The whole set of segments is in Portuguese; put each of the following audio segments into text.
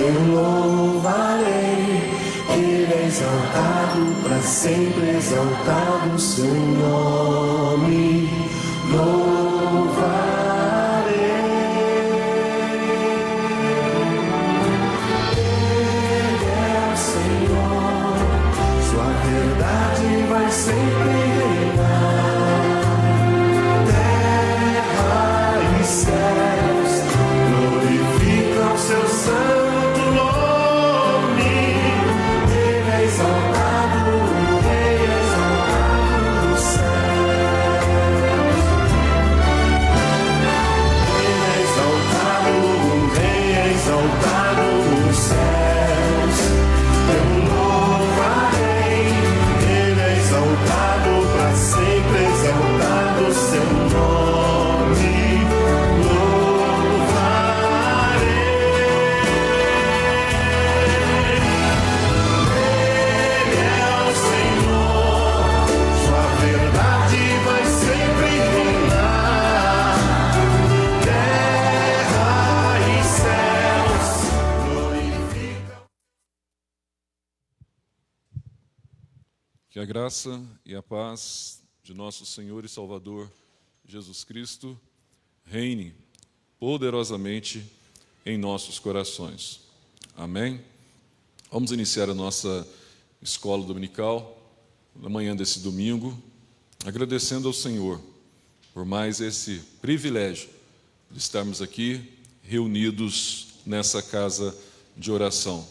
eu louvarei. Ele é exaltado, para sempre exaltado o seu nome. Louvarei. Ele é o Senhor, sua verdade vai sempre reinar. Terra e céus glorificam seu santo nome. Ele é exaltado, o Rei é exaltado nos céus. Ele é exaltado, o Rei é exaltado nos céus. Eu louvarei. Ele é exaltado, para sempre exaltado o seu nome. Louvarei. Ele é o Senhor, sua verdade vai sempre reinar. Terra e céus glorificam. Que a graça e a paz de nosso Senhor e Salvador Jesus Cristo reine poderosamente em nossos corações. Amém? Vamos iniciar a nossa escola dominical na manhã desse domingo, agradecendo ao Senhor por mais esse privilégio de estarmos aqui reunidos nessa casa de oração.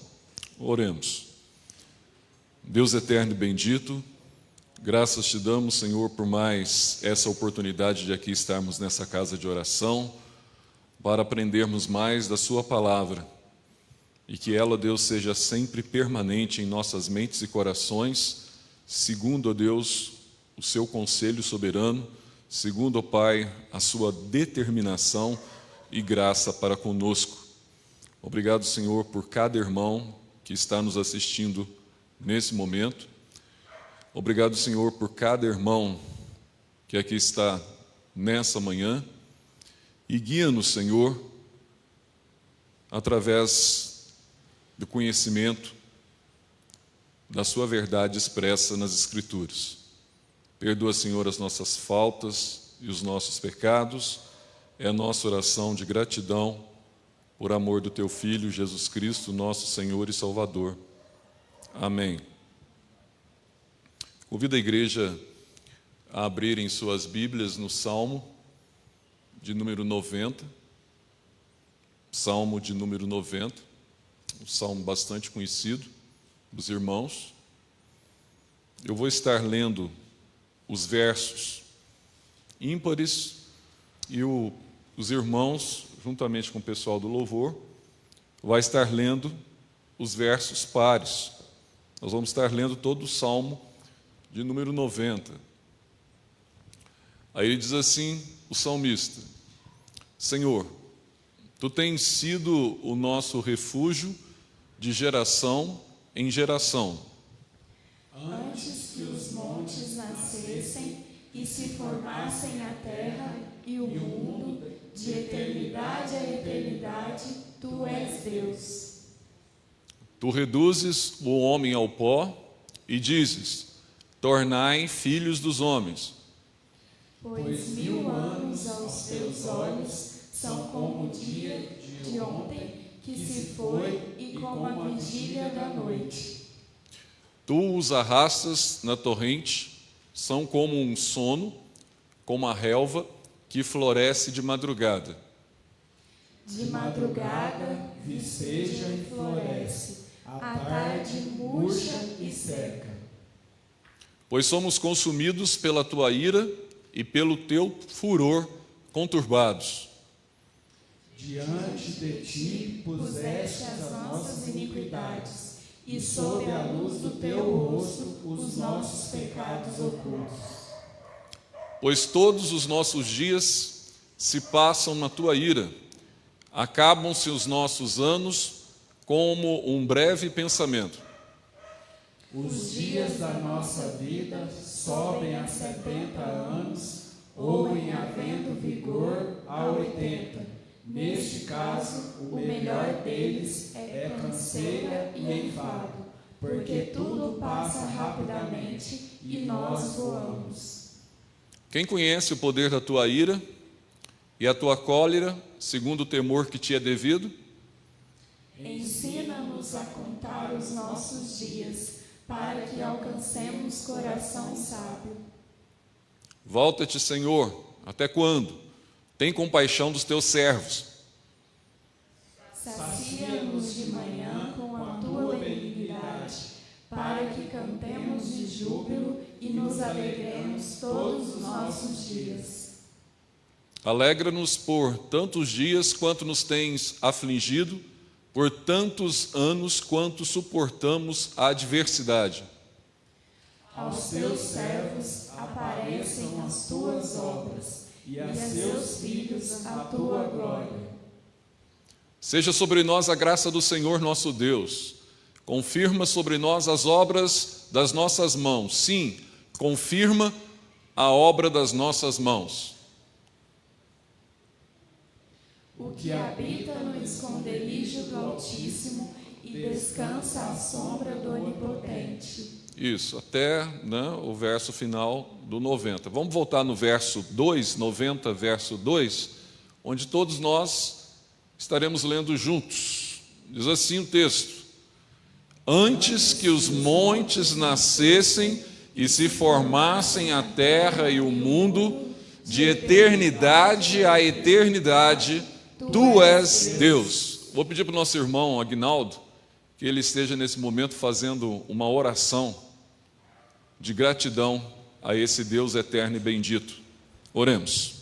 Oremos. Deus eterno e bendito, graças te damos, Senhor, por mais essa oportunidade de aqui estarmos nessa casa de oração, para aprendermos mais da sua palavra, e que ela, Deus, seja sempre permanente em nossas mentes e corações, segundo, ó Deus, o seu conselho soberano, segundo, ó Pai, a sua determinação e graça para conosco. Obrigado, Senhor, por cada irmão que está nos assistindo nesse momento. Obrigado, Senhor, por cada irmão que aqui está nessa manhã, e guia-nos, Senhor, através do conhecimento da sua verdade expressa nas Escrituras. Perdoa, Senhor, as nossas faltas e os nossos pecados. É a nossa oração de gratidão por amor do Teu Filho, Jesus Cristo, nosso Senhor e Salvador. Amém. Convido a igreja a abrirem suas Bíblias no Salmo de número 90. Salmo de número 90, um salmo bastante conhecido dos irmãos. Eu vou estar lendo os versos ímpares e os irmãos, juntamente com o pessoal do louvor, vai estar lendo os versos pares. Nós vamos estar lendo todo o Salmo de número 90. Aí ele diz assim, o salmista: Senhor, Tu tens sido o nosso refúgio de geração em geração. Antes que os montes nascessem e se formassem a terra e o mundo, de eternidade a eternidade, Tu és Deus. Tu reduzes o homem ao pó e dizes: tornai filhos dos homens. Pois 1000 anos aos Teus olhos são como o dia de ontem que se foi e como a vigília da noite. Tu os arrastas na torrente, são como um sono, como a relva que floresce de madrugada. De madrugada viceja e floresce, à tarde murcha e seca. Pois somos consumidos pela Tua ira e pelo Teu furor conturbados. Diante de Ti Puseste as nossas iniquidades, e sob a luz do Teu rosto os nossos pecados ocultos. Pois todos os nossos dias se passam na Tua ira, acabam-se os nossos anos como um breve pensamento. Os dias da nossa vida sobem a 70 anos, ou em havendo vigor a 80. Neste caso, o melhor deles é canseira e enfado, porque tudo passa rapidamente e nós voamos. Quem conhece o poder da tua ira e a tua cólera, segundo o temor que te é devido? Ensina-nos a contar os nossos dias, para que alcancemos coração sábio. Volta-te, Senhor, até quando? Tem compaixão dos teus servos. Sacia-nos de manhã com a tua benignidade, para que cantemos de júbilo e nos alegremos todos os nossos dias. Alegra-nos por tantos dias quanto nos tens afligido, por tantos anos quanto suportamos a adversidade. Aos teus servos aparecem as tuas obras, e a seus filhos a tua glória. Seja sobre nós a graça do Senhor nosso Deus. Confirma sobre nós as obras das nossas mãos. Sim, confirma a obra das nossas mãos. O que habita no esconderijo do Altíssimo e descansa à sombra do Onipotente. Isso, até o verso final do 90. Vamos voltar no verso 2, 90, verso 2, onde todos nós estaremos lendo juntos. Diz assim o texto: Antes que os montes nascessem e se formassem a terra e o mundo, de eternidade a eternidade, Tu és Deus. Vou pedir para o nosso irmão Aguinaldo que ele esteja nesse momento fazendo uma oração de gratidão a esse Deus eterno e bendito. Oremos.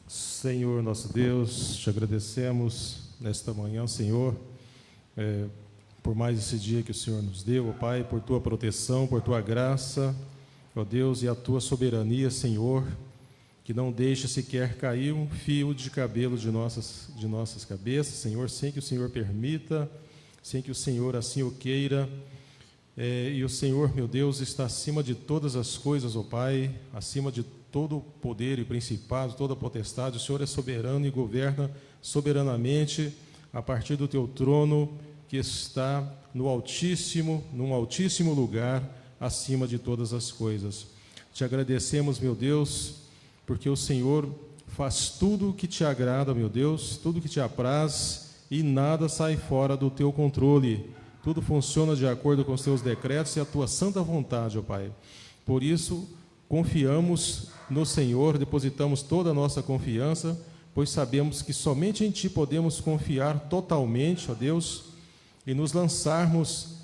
Senhor nosso Deus, te agradecemos nesta manhã, Senhor, por mais esse dia que o Senhor nos deu, ó Pai, por Tua proteção, por Tua graça, ó Deus, e a Tua soberania, Senhor, que não deixa sequer cair um fio de cabelo de nossas cabeças, Senhor, sem que o Senhor permita, sem que o Senhor assim o queira. E o Senhor, meu Deus, está acima de todas as coisas, ó Pai, acima de todo o poder e principado, toda a potestade. O Senhor é soberano e governa soberanamente a partir do Teu trono, que está no Altíssimo, num altíssimo lugar, acima de todas as coisas. Te agradecemos, meu Deus, porque o Senhor faz tudo o que te agrada, meu Deus, tudo o que te apraz, e nada sai fora do Teu controle. Tudo funciona de acordo com os Teus decretos e a Tua santa vontade, ó Pai. Por isso, confiamos no Senhor, depositamos toda a nossa confiança, pois sabemos que somente em Ti podemos confiar totalmente, ó Deus, e nos lançarmos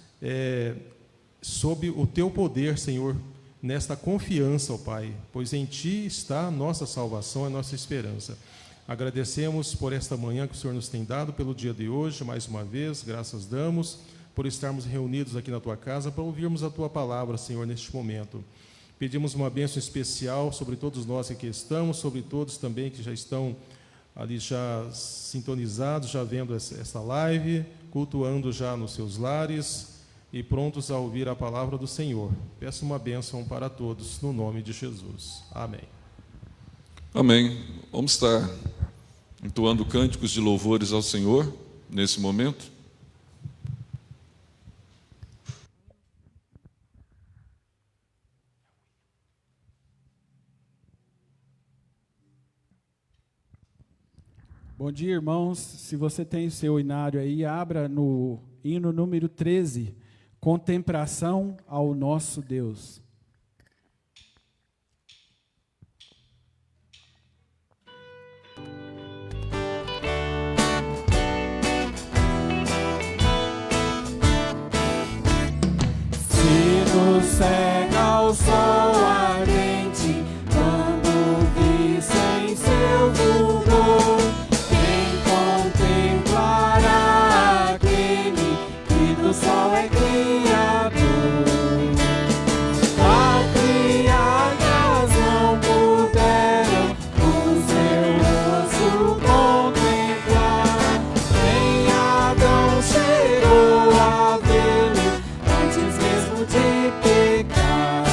sob o Teu poder, Senhor, nesta confiança, ó Pai, pois em Ti está a nossa salvação, a nossa esperança. Agradecemos por esta manhã que o Senhor nos tem dado, pelo dia de hoje, mais uma vez, graças damos, por estarmos reunidos aqui na Tua casa, para ouvirmos a Tua palavra, Senhor, neste momento. Pedimos uma bênção especial sobre todos nós que aqui estamos, sobre todos também que já estão ali já sintonizados, já vendo essa live, cultuando já nos seus lares e prontos a ouvir a palavra do Senhor. Peço uma bênção para todos, no nome de Jesus. Amém. Amém. Vamos estar entoando cânticos de louvores ao Senhor nesse momento. Bom dia, irmãos. Se você tem o seu inário aí, abra no hino número 13, Contemplação ao Nosso Deus. Se nos cega o sol ardente, quando vissem seu fulgor, contemplará aquele que do sol é criador. Patriarcas não puderam o seu rosto contemplar, nem Adão chegou a vê-lo antes mesmo de pecar.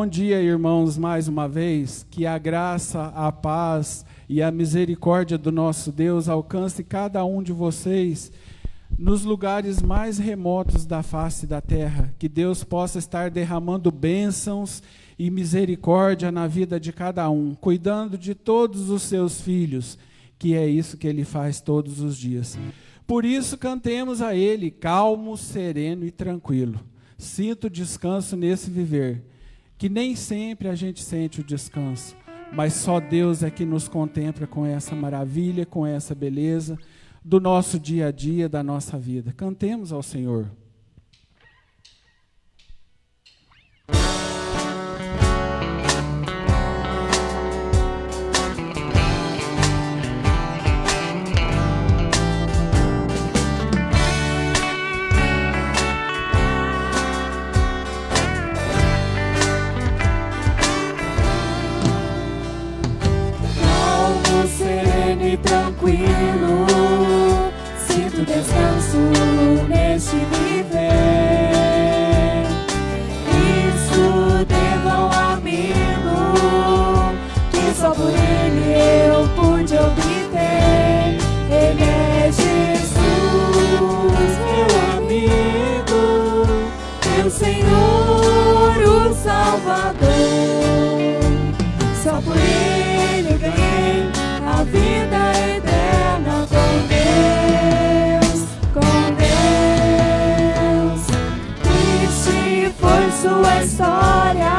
dia, irmãos, mais uma vez. Que a graça, a paz e a misericórdia do nosso Deus alcance cada um de vocês nos lugares mais remotos da face da terra. Que Deus possa estar derramando bênçãos e misericórdia na vida de cada um, cuidando de todos os seus filhos, que é isso que Ele faz todos os dias. Por isso, cantemos a Ele, calmo, sereno e tranquilo. Sinto descanso nesse viver, que nem sempre a gente sente o descanso, mas só Deus é que nos contempla com essa maravilha, com essa beleza do nosso dia a dia, da nossa vida. Cantemos ao Senhor. Tranquilo, sinto descanso neste viver. Isso devo ao amigo que só por ele eu pude obter. Ele é Jesus, meu amigo, meu Senhor, o Salvador. Só por ele eu ganhei a vida eterna com Deus, com Deus. Triste foi sua história,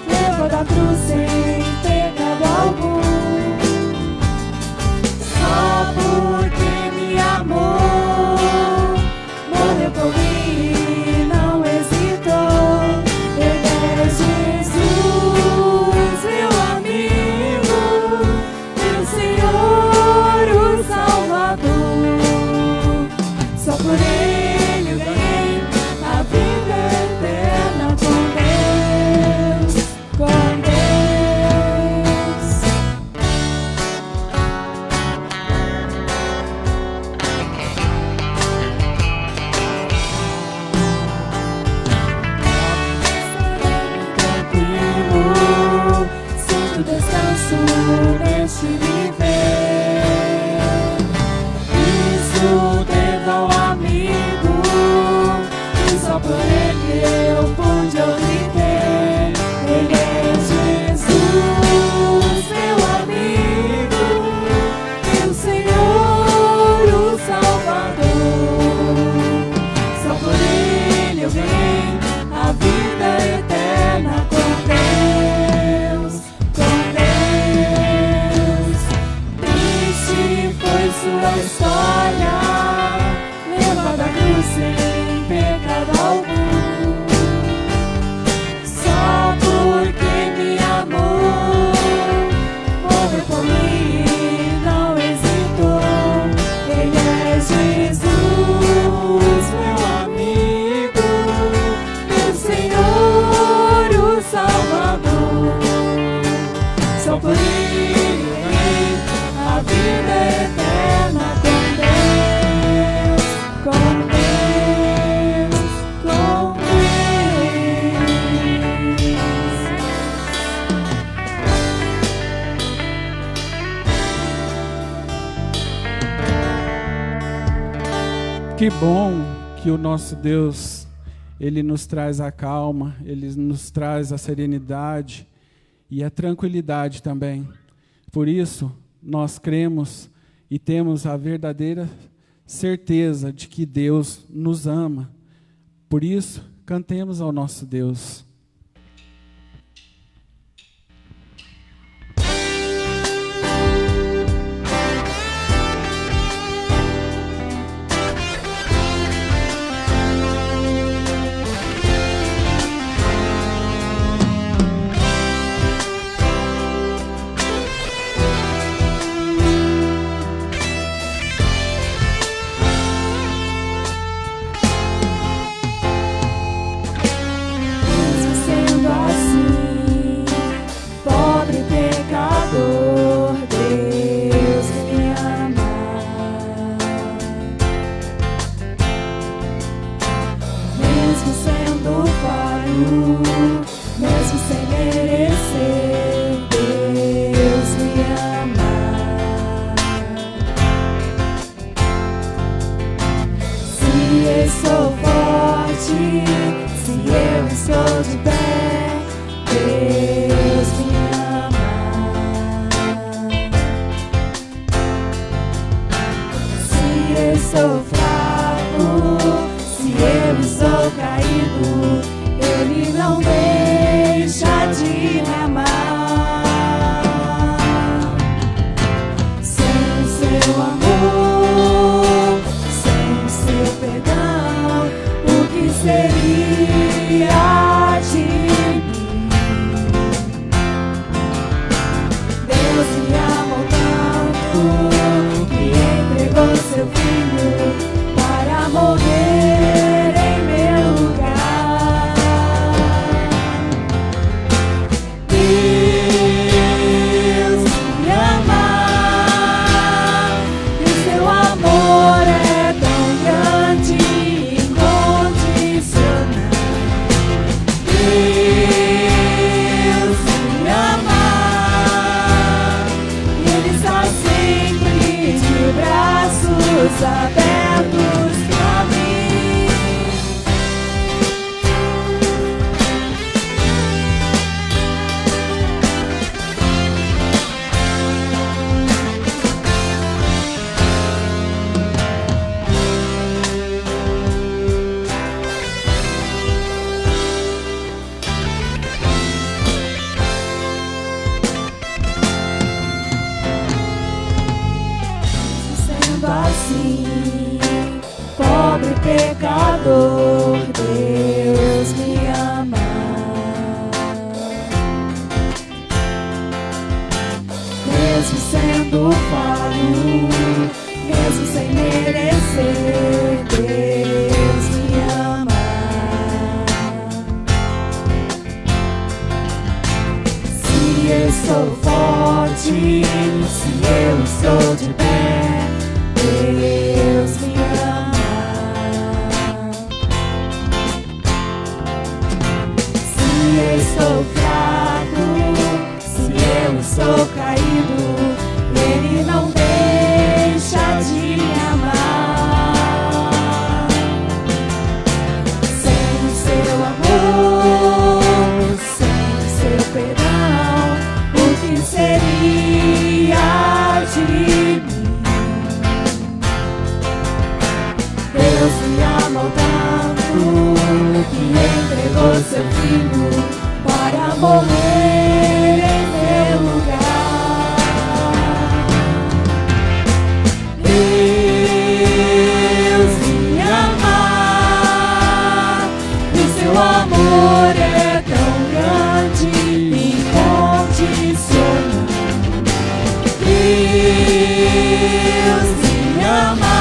levou da cruz sem pecado algum. Só porque me amou, morreu por mim e não hesitou. Ele é Jesus, meu amigo, Senhor, o Salvador. Só por ele eu ganhei a vida eterna com Deus, com Deus. Tranquilo, sinto descanso neste viver. Isso devo ao amigo que só por ele eu pude obter. Ele é Jesus, meu amigo, meu Senhor, o Salvador. Só por ele eu ganhei a vida eterna com Deus, com Deus. Triste foi sua história, levada à cruz sem pecado algum. Só porque me amou, morreu por mim e não hesitou. Ele é Jesus, meu amigo, meu Senhor, o Salvador. Só por ele eu ganhei a vida eterna com Deus, com Deus, com Deus. Que bom que o nosso Deus, Ele nos traz a calma, Ele nos traz a serenidade e a tranquilidade também. Por isso, nós cremos e temos a verdadeira certeza de que Deus nos ama. Por isso, cantemos ao nosso Deus. Sim, pobre pecador, Deus me ama. Mesmo sendo falho, mesmo sem merecer, Deus me ama. Se eu sou forte, se eu estou de pé, Deus me ama. Se eu estou fraco, se eu estou caído, Ele não deixa de me amar. Sem o seu amor, sem o seu perdão, o que seria de mim? Deus me amou tanto que entregou seu filho para morrer em meu lugar. Deus me ama, e seu amor é tão grande e incondicional. Deus me ama,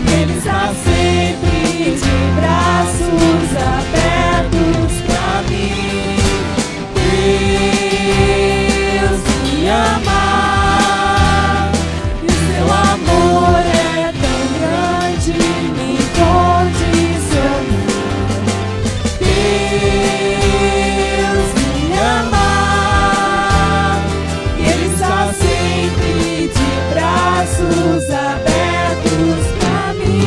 Ele está sempre de braços abertos pra mim. Deus me ama, e seu amor é tão grande e incondicional. Deus me ama, e Ele está sempre de braços abertos pra mim.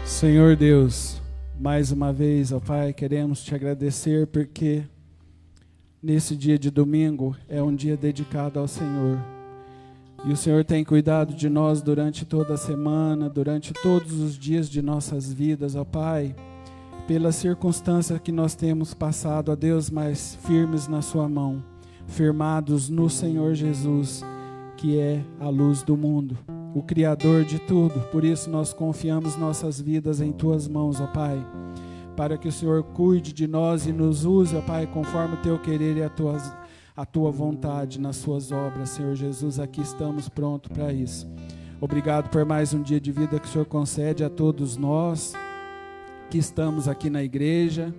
Senhor Deus, mais uma vez, ó Pai, queremos te agradecer porque nesse dia de domingo é um dia dedicado ao Senhor. E o Senhor tem cuidado de nós durante toda a semana, durante todos os dias de nossas vidas, ó Pai, pelas circunstâncias que nós temos passado, ó Deus, mas firmes na sua mão, firmados no Senhor Jesus, que é a luz do mundo, o Criador de tudo. Por isso nós confiamos nossas vidas em Tuas mãos, ó Pai, para que o Senhor cuide de nós e nos use, ó Pai, conforme o Teu querer e a Tua vontade nas Suas obras. Senhor Jesus, aqui estamos prontos para isso. Obrigado por mais um dia de vida que o Senhor concede a todos nós que estamos aqui na igreja,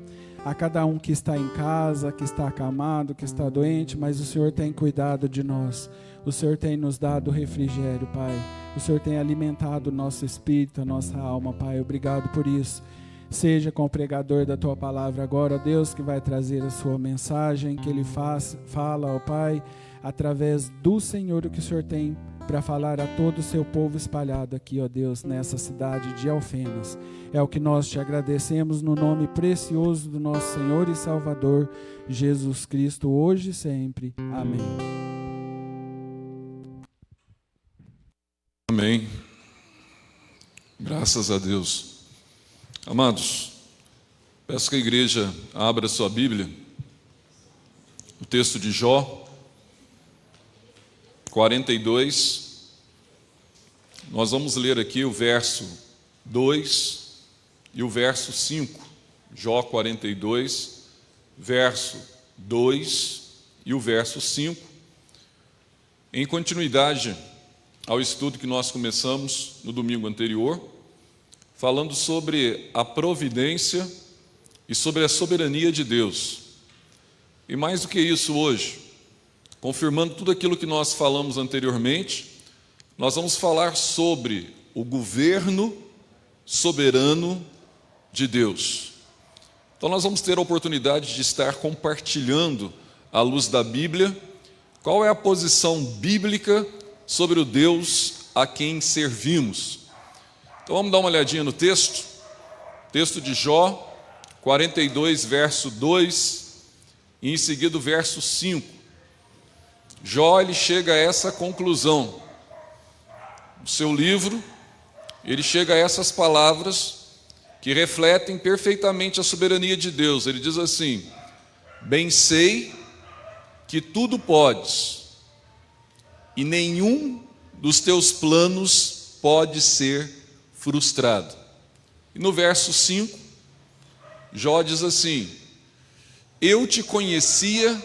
a cada um que está em casa, que está acamado, que está doente, mas o Senhor tem cuidado de nós. O Senhor tem nos dado refrigério, Pai. O Senhor tem alimentado o nosso espírito, a nossa alma, Pai. Obrigado por isso. Seja com o pregador da Tua palavra agora, ó Deus, que vai trazer a Sua mensagem, que Ele fala, ó Pai, através do Senhor, o que o Senhor tem para falar a todo o Seu povo espalhado aqui, ó Deus, nessa cidade de Alfenas. É o que nós te agradecemos no nome precioso do nosso Senhor e Salvador, Jesus Cristo, hoje e sempre. Amém. Amém. Graças a Deus. Amados, peço que a igreja abra sua Bíblia, o texto de Jó, 42. Nós vamos ler aqui o verso 2 e o verso 5. Jó 42, verso 2 e o verso 5. Em continuidade ao estudo que nós começamos no domingo anterior, falando sobre a providência e sobre a soberania de Deus. E mais do que isso hoje, confirmando tudo aquilo que nós falamos anteriormente, nós vamos falar sobre o governo soberano de Deus. Então nós vamos ter a oportunidade de estar compartilhando, à luz da Bíblia, qual é a posição bíblica sobre o Deus a quem servimos. Então vamos dar uma olhadinha no texto de Jó, 42, verso 2, e em seguida o verso 5. Jó, ele chega a essa conclusão. No seu livro, ele chega a essas palavras que refletem perfeitamente a soberania de Deus. Ele diz assim: bem sei que tudo podes, e nenhum dos teus planos pode ser frustrado. E no verso 5, Jó diz assim: eu te conhecia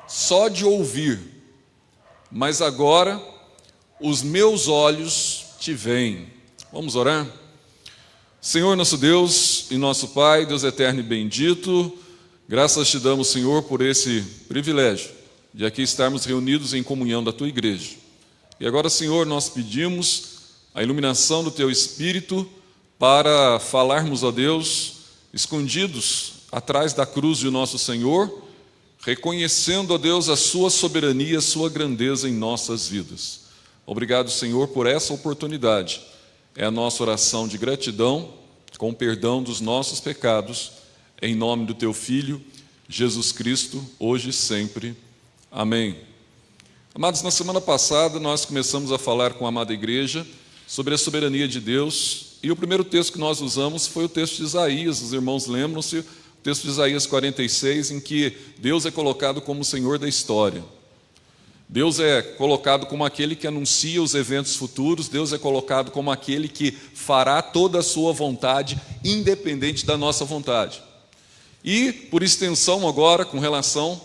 só de ouvir, mas agora os meus olhos te veem. Vamos orar? Senhor nosso Deus e nosso Pai, Deus eterno e bendito, graças te damos, Senhor, por esse privilégio de aqui estarmos reunidos em comunhão da Tua igreja. E agora, Senhor, nós pedimos a iluminação do Teu Espírito para falarmos, ó Deus, escondidos atrás da cruz de nosso Senhor, reconhecendo, ó Deus, a Sua soberania, a Sua grandeza em nossas vidas. Obrigado, Senhor, por essa oportunidade. É a nossa oração de gratidão, com perdão dos nossos pecados, em nome do Teu Filho, Jesus Cristo, hoje e sempre. Amém. Amados, na semana passada nós começamos a falar com a amada igreja sobre a soberania de Deus, e o primeiro texto que nós usamos foi o texto de Isaías. Os irmãos lembram-se, o texto de Isaías 46, em que Deus é colocado como o Senhor da história. Deus é colocado como aquele que anuncia os eventos futuros, Deus é colocado como aquele que fará toda a sua vontade, independente da nossa vontade. E, por extensão agora, com relação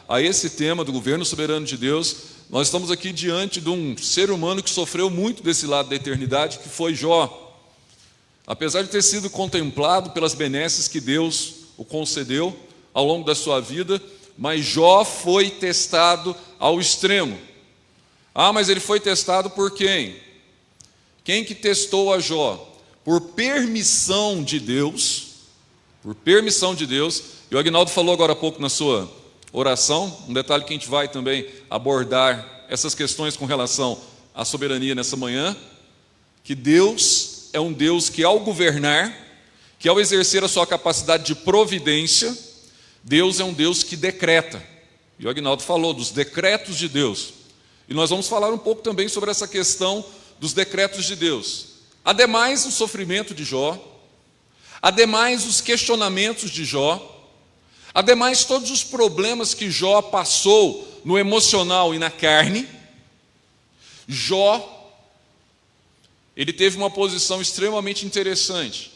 a esse tema do governo soberano de Deus, nós estamos aqui diante de um ser humano que sofreu muito desse lado da eternidade, que foi Jó. Apesar de ter sido contemplado pelas benesses que Deus o concedeu ao longo da sua vida, mas Jó foi testado ao extremo. Mas ele foi testado por quem? Quem que testou a Jó? Por permissão de Deus. Por permissão de Deus. E o Agnaldo falou agora há pouco na sua oração, um detalhe que a gente vai também abordar essas questões com relação à soberania nessa manhã, que Deus é um Deus que, ao governar, que ao exercer a sua capacidade de providência, Deus é um Deus que decreta. E o Agnaldo falou dos decretos de Deus. E nós vamos falar um pouco também sobre essa questão dos decretos de Deus. Ademais, o sofrimento de Jó, ademais, os questionamentos de Jó, ademais, todos os problemas que Jó passou no emocional e na carne, Jó, ele teve uma posição extremamente interessante.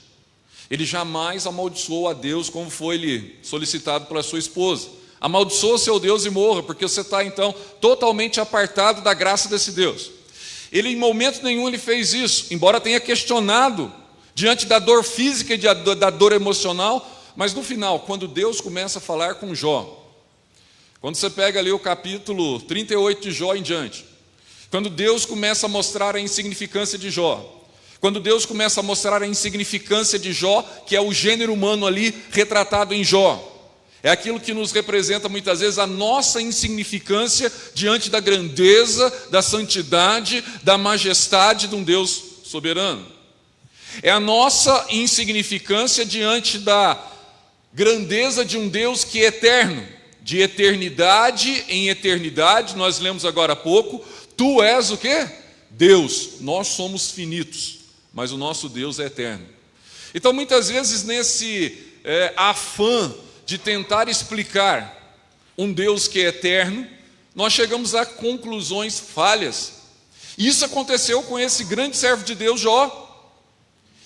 Ele jamais amaldiçoou a Deus como foi-lhe solicitado pela sua esposa. Amaldiçoa seu Deus e morra, porque você está então totalmente apartado da graça desse Deus. Ele em momento nenhum ele fez isso, embora tenha questionado diante da dor física e da dor emocional, mas no final, quando Deus começa a falar com Jó, quando você pega ali o capítulo 38 de Jó em diante, quando Deus começa a mostrar a insignificância de Jó, quando Deus começa a mostrar a insignificância de Jó, que é o gênero humano ali retratado em Jó, é aquilo que nos representa muitas vezes a nossa insignificância diante da grandeza, da santidade, da majestade de um Deus soberano. É a nossa insignificância diante da grandeza de um Deus que é eterno, de eternidade em eternidade. Nós lemos agora há pouco, tu és o quê? Deus. Nós somos finitos, mas o nosso Deus é eterno. Então muitas vezes nesse afã de tentar explicar um Deus que é eterno, nós chegamos a conclusões falhas. Isso aconteceu com esse grande servo de Deus, Jó.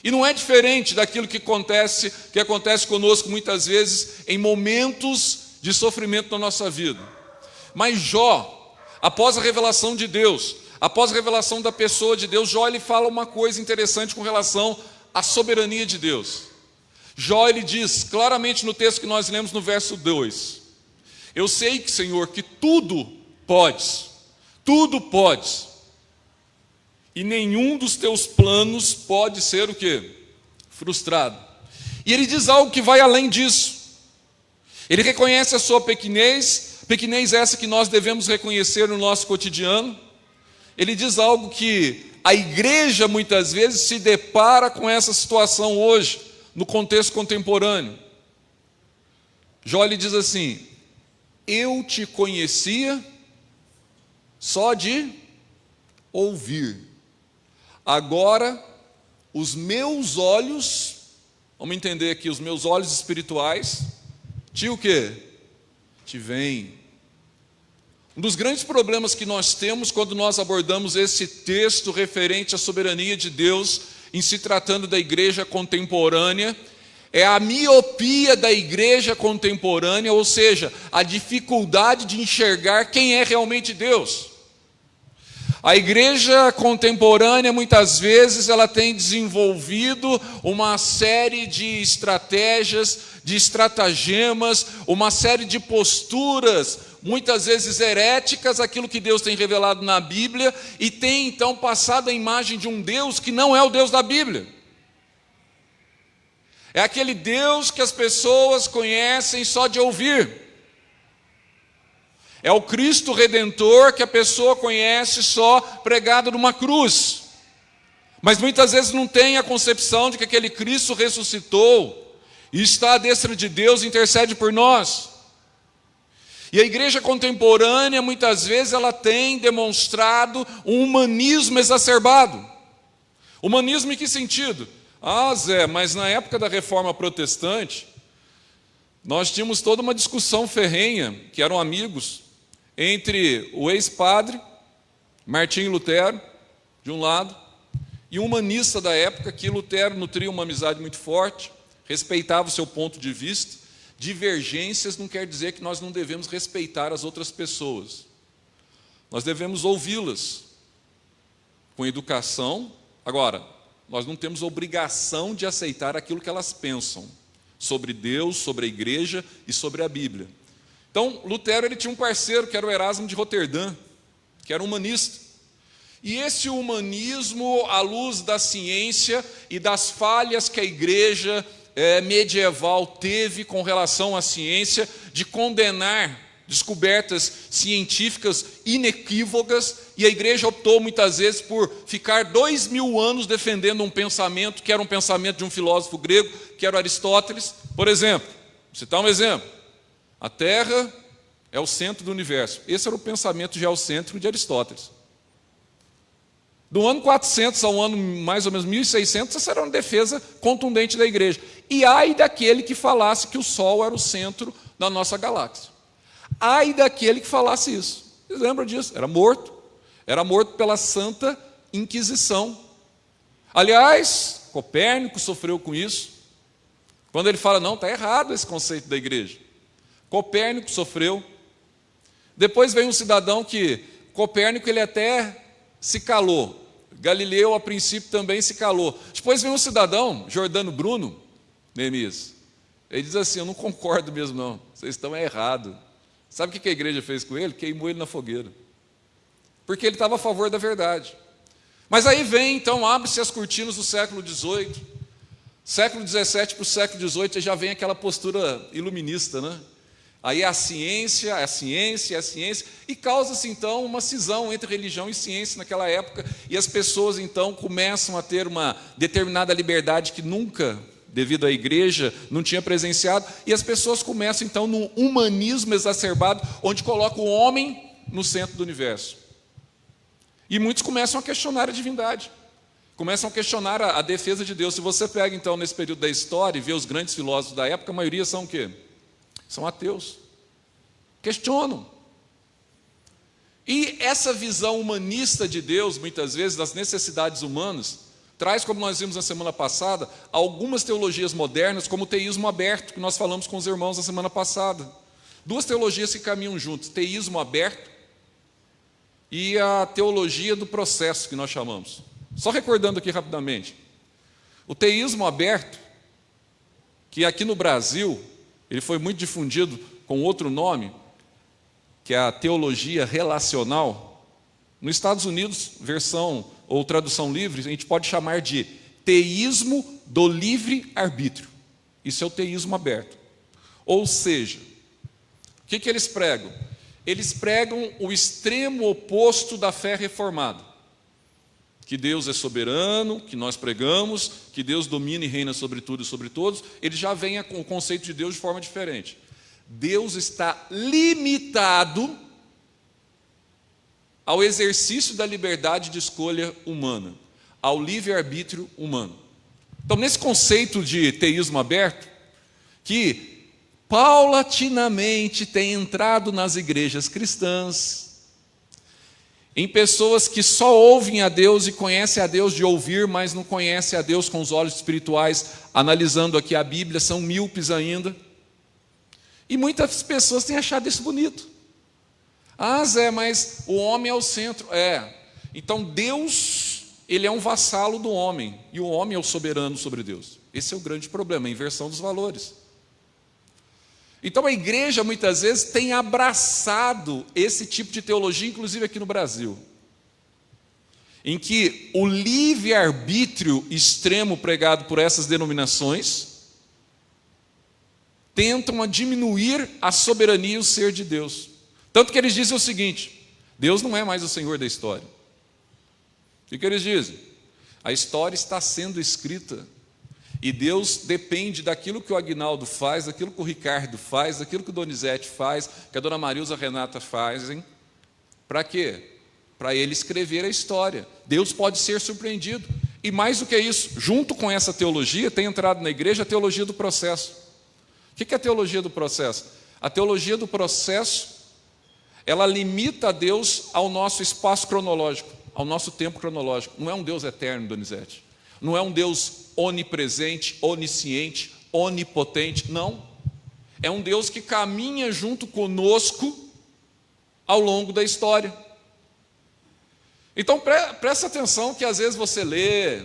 E não é diferente daquilo que acontece conosco muitas vezes em momentos de sofrimento na nossa vida. Mas Jó, após a revelação de Deus, após a revelação da pessoa de Deus, Jó ele fala uma coisa interessante com relação à soberania de Deus. Jó ele diz claramente no texto que nós lemos no verso 2: eu sei que, Senhor, que tudo podes, e nenhum dos teus planos pode ser o quê? Frustrado. E ele diz algo que vai além disso. Ele reconhece a sua pequenez essa que nós devemos reconhecer no nosso cotidiano. Ele diz algo que a igreja muitas vezes se depara com essa situação hoje, no contexto contemporâneo. Jó lhe diz assim: eu te conhecia só de ouvir, agora os meus olhos, vamos entender aqui, os meus olhos espirituais, o quê? Te veem. Um dos grandes problemas que nós temos quando nós abordamos esse texto referente à soberania de Deus, em se tratando da igreja contemporânea, é a miopia da igreja contemporânea, ou seja, a dificuldade de enxergar quem é realmente Deus. A igreja contemporânea, muitas vezes, ela tem desenvolvido uma série de estratégias, de estratagemas, uma série de posturas, muitas vezes heréticas, aquilo que Deus tem revelado na Bíblia, e tem então passado a imagem de um Deus que não é o Deus da Bíblia. É aquele Deus que as pessoas conhecem só de ouvir. É o Cristo Redentor que a pessoa conhece só pregado numa cruz. Mas muitas vezes não tem a concepção de que aquele Cristo ressuscitou e está à destra de Deus e intercede por nós. E a igreja contemporânea, muitas vezes, ela tem demonstrado um humanismo exacerbado. Humanismo em que sentido? Ah, Zé, mas na época da Reforma Protestante, nós tínhamos toda uma discussão ferrenha, que eram amigos, entre o ex-padre, Martinho Lutero, de um lado, e um humanista da época, que Lutero nutria uma amizade muito forte, respeitava o seu ponto de vista. Divergências não quer dizer que nós não devemos respeitar as outras pessoas. Nós devemos ouvi-las com educação. Agora, nós não temos obrigação de aceitar aquilo que elas pensam sobre Deus, sobre a igreja e sobre a Bíblia. Então, Lutero, ele tinha um parceiro, que era o Erasmo de Roterdã, que era humanista. E esse humanismo, à luz da ciência e das falhas que a igreja medieval teve com relação à ciência, de condenar descobertas científicas inequívocas, e a igreja optou muitas vezes por ficar 2000 anos defendendo um pensamento que era um pensamento de um filósofo grego, que era Aristóteles. Por exemplo, vou citar um exemplo: a Terra é o centro do universo. Esse era o pensamento geocêntrico de Aristóteles. Do ano 400 ao ano mais ou menos 1600, essa era uma defesa contundente da igreja. E ai daquele que falasse que o Sol era o centro da nossa galáxia. Ai daquele que falasse isso. Vocês lembram disso? Era morto pela Santa Inquisição. Aliás, Copérnico sofreu com isso. Quando ele fala, não, está errado esse conceito da igreja. Copérnico sofreu. Depois veio um cidadão que, Copérnico, ele até se calou. Galileu, a princípio, também se calou. Depois veio um cidadão, Giordano Bruno, Neemias. Ele diz assim, eu não concordo mesmo não, vocês estão errados. Sabe o que a igreja fez com ele? Queimou ele na fogueira. Porque ele estava a favor da verdade. Mas aí vem, então, abre-se as cortinas do século XVIII. Século XVII para o século XVIII já vem aquela postura iluminista, né? Aí a ciência, e causa-se então uma cisão entre religião e ciência naquela época, e as pessoas então começam a ter uma determinada liberdade que nunca, devido à igreja, não tinha presenciado, e as pessoas começam então num humanismo exacerbado, onde coloca o homem no centro do universo. E muitos começam a questionar a divindade, começam a questionar a defesa de Deus. Se você pega então nesse período da história e vê os grandes filósofos da época, a maioria são o quê? São ateus. Questionam. E essa visão humanista de Deus, muitas vezes, das necessidades humanas, traz, como nós vimos na semana passada, algumas teologias modernas, como o teísmo aberto, que nós falamos com os irmãos na semana passada. Duas teologias que caminham juntas, teísmo aberto e a teologia do processo, que nós chamamos. Só recordando aqui rapidamente. O teísmo aberto, que aqui no Brasil, ele foi muito difundido com outro nome, que é a teologia relacional. Nos Estados Unidos, versão ou tradução livre, a gente pode chamar de teísmo do livre-arbítrio. Isso é o teísmo aberto. Ou seja, o que eles pregam? Eles pregam o extremo oposto da fé reformada, que Deus é soberano, que nós pregamos, que Deus domina e reina sobre tudo e sobre todos, ele já vem com o conceito de Deus de forma diferente. Deus está limitado ao exercício da liberdade de escolha humana, ao livre-arbítrio humano. Então, nesse conceito de teísmo aberto, que paulatinamente tem entrado nas igrejas cristãs, em pessoas que só ouvem a Deus e conhecem a Deus de ouvir, mas não conhecem a Deus com os olhos espirituais, analisando aqui a Bíblia, são míopes ainda. E muitas pessoas têm achado isso bonito. Ah, Zé, mas o homem é o centro. Então Deus, ele é um vassalo do homem, e o homem é o soberano sobre Deus. Esse é o grande problema, a inversão dos valores. Então a igreja muitas vezes tem abraçado esse tipo de teologia, inclusive aqui no Brasil, em que o livre-arbítrio extremo pregado por essas denominações tentam diminuir a soberania e o ser de Deus. Tanto que eles dizem o seguinte: Deus não é mais o Senhor da história. O que eles dizem? A história está sendo escrita e Deus depende daquilo que o Aguinaldo faz, daquilo que o Ricardo faz, daquilo que o Donizete faz, que a dona Marilza e a Renata fazem. Para quê? Para ele escrever a história. Deus pode ser surpreendido. E mais do que isso, junto com essa teologia, tem entrado na igreja a teologia do processo. O que é a teologia do processo? A teologia do processo, ela limita a Deus ao nosso espaço cronológico, ao nosso tempo cronológico. Não é um Deus eterno, Donizete. Não é um Deus onipresente, onisciente, onipotente, não. É um Deus que caminha junto conosco ao longo da história. Então presta atenção que às vezes você lê,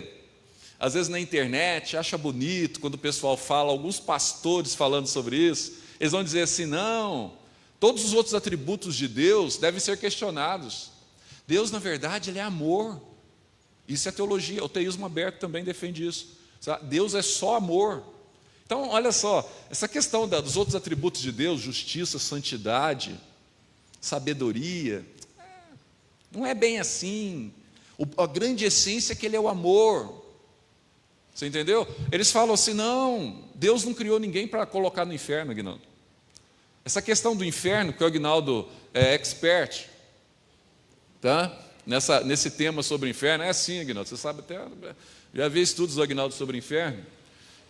às vezes na internet, acha bonito quando o pessoal fala, alguns pastores falando sobre isso, eles vão dizer assim: não, todos os outros atributos de Deus devem ser questionados. Deus, na verdade, ele é amor. Isso é teologia, o teísmo aberto também defende isso. Deus é só amor. Então, olha só, essa questão dos outros atributos de Deus, justiça, santidade, sabedoria, não é bem assim. A grande essência é que ele é o amor. Você entendeu? Eles falam assim: não, Deus não criou ninguém para colocar no inferno, Aguinaldo. Essa questão do inferno, que o Aguinaldo é expert, tá? Nesse tema sobre o inferno, é assim, Aguinaldo, você sabe até, já vi estudos do Aguinaldo sobre o inferno,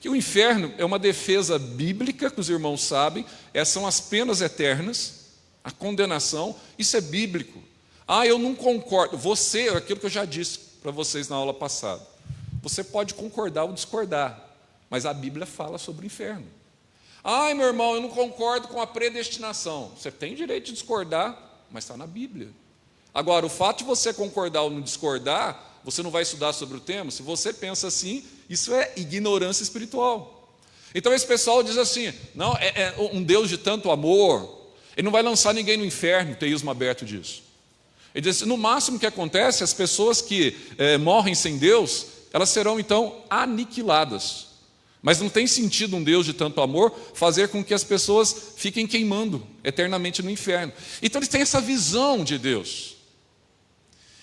que o inferno é uma defesa bíblica, que os irmãos sabem, essas são as penas eternas, a condenação, isso é bíblico. Ah, eu não concordo, aquilo que eu já disse para vocês na aula passada, você pode concordar ou discordar, mas a Bíblia fala sobre o inferno. Ai, meu irmão, eu não concordo com a predestinação, você tem direito de discordar, mas está na Bíblia. Agora, o fato de você concordar ou não discordar, você não vai estudar sobre o tema, se você pensa assim, isso é ignorância espiritual. Então esse pessoal diz assim: não, é um Deus de tanto amor, ele não vai lançar ninguém no inferno, o teísmo aberto disso. Ele diz assim: no máximo que acontece, as pessoas que morrem sem Deus, elas serão então aniquiladas. Mas não tem sentido um Deus de tanto amor fazer com que as pessoas fiquem queimando eternamente no inferno. Então eles têm essa visão de Deus.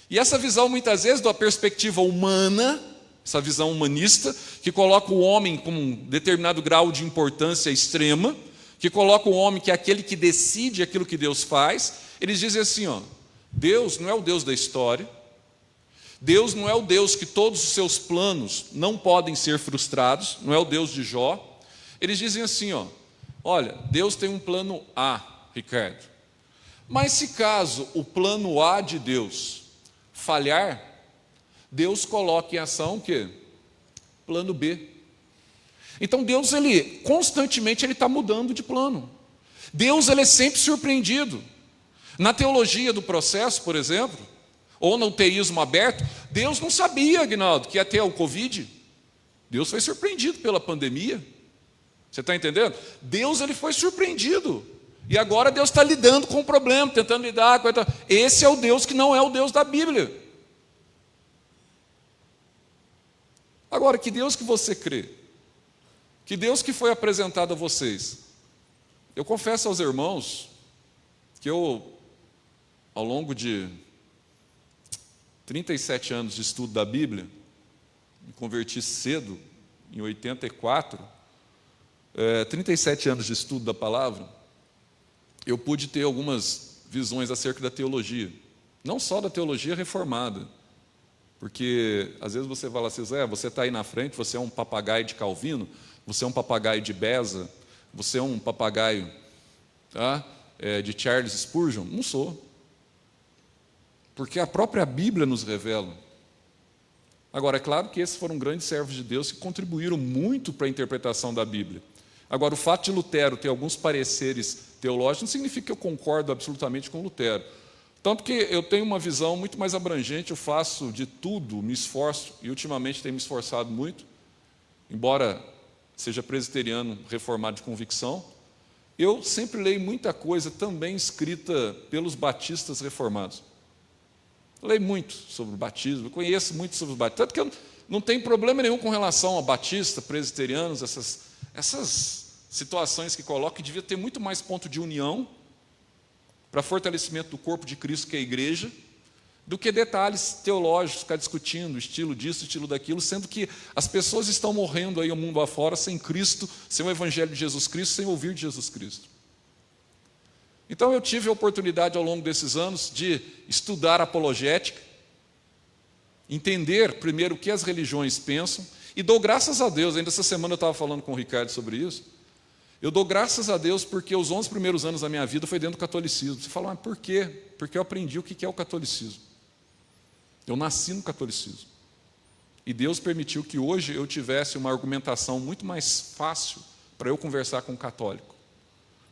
E essa visão, muitas vezes, da perspectiva humana, essa visão humanista, que coloca o homem com um determinado grau de importância extrema, que coloca o homem que é aquele que decide aquilo que Deus faz, eles dizem assim: Deus não é o Deus da história, Deus não é o Deus que todos os seus planos não podem ser frustrados, não é o Deus de Jó. Eles dizem assim: olha, Deus tem um plano A, Ricardo, mas se caso o plano A de Deus falhar, Deus coloca em ação o quê? Plano B. Então Deus, ele constantemente está mudando de plano. Deus, ele é sempre surpreendido. Na teologia do processo, por exemplo, ou no teísmo aberto, Deus não sabia, Aguinaldo, que ia ter o Covid. Deus foi surpreendido pela pandemia. Você está entendendo? Deus, ele foi surpreendido. E agora Deus está lidando com o problema, tentando lidar com... Esse é o Deus que não é o Deus da Bíblia. Agora, que Deus que você crê? Que Deus que foi apresentado a vocês? Eu confesso aos irmãos que eu, ao longo de 37 anos de estudo da Bíblia, me converti cedo, em 84, 37 anos de estudo da palavra, eu pude ter algumas visões acerca da teologia. Não só da teologia reformada, porque às vezes você fala assim, você está aí na frente, você é um papagaio de Calvino, você é um papagaio de Beza, você é um papagaio de Charles Spurgeon. Não sou. Porque a própria Bíblia nos revela. Agora, é claro que esses foram grandes servos de Deus que contribuíram muito para a interpretação da Bíblia. Agora, o fato de Lutero ter alguns pareceres teológicos não significa que eu concordo absolutamente com Lutero. Tanto que eu tenho uma visão muito mais abrangente, eu faço de tudo, me esforço, e ultimamente tenho me esforçado muito, embora seja presbiteriano reformado de convicção, eu sempre leio muita coisa também escrita pelos batistas reformados. Eu leio muito sobre o batismo, eu conheço muito sobre os batistas, tanto que eu não tenho problema nenhum com relação a batista, presbiterianos, essas situações que colocam, que devia ter muito mais ponto de união para fortalecimento do corpo de Cristo, que é a igreja, do que detalhes teológicos, ficar discutindo estilo disso, estilo daquilo, sendo que as pessoas estão morrendo aí o mundo afora sem Cristo, sem o Evangelho de Jesus Cristo, sem ouvir de Jesus Cristo. Então eu tive a oportunidade ao longo desses anos de estudar apologética, entender primeiro o que as religiões pensam, e dou graças a Deus, ainda essa semana eu estava falando com o Ricardo sobre isso, eu dou graças a Deus porque os 11 primeiros anos da minha vida foi dentro do catolicismo. Você fala, mas por quê? Porque eu aprendi o que é o catolicismo. Eu nasci no catolicismo. E Deus permitiu que hoje eu tivesse uma argumentação muito mais fácil para eu conversar com um católico.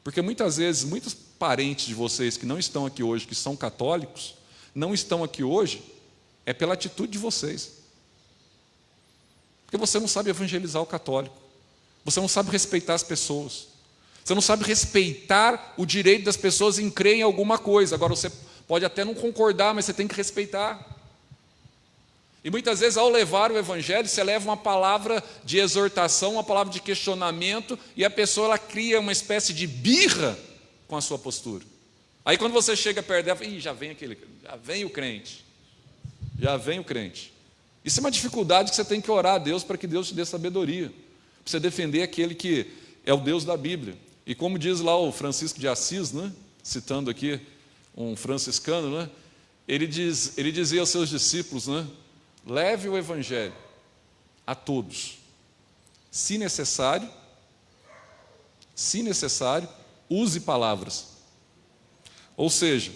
Porque muitas vezes, muitos parentes de vocês que não estão aqui hoje, que são católicos, não estão aqui hoje, é pela atitude de vocês. Porque você não sabe evangelizar o católico. Você não sabe respeitar as pessoas. Você não sabe respeitar o direito das pessoas em crer em alguma coisa. Agora, você pode até não concordar, mas você tem que respeitar. E muitas vezes, ao levar o evangelho, você leva uma palavra de exortação, uma palavra de questionamento, e a pessoa ela cria uma espécie de birra com a sua postura. Aí quando você chega perto dela, já vem o crente. Já vem o crente. Isso é uma dificuldade que você tem que orar a Deus para que Deus te dê sabedoria, para você defender aquele que é o Deus da Bíblia. E como diz lá o Francisco de Assis, citando aqui um franciscano, ele dizia aos seus discípulos, leve o evangelho a todos, se necessário, use palavras. Ou seja,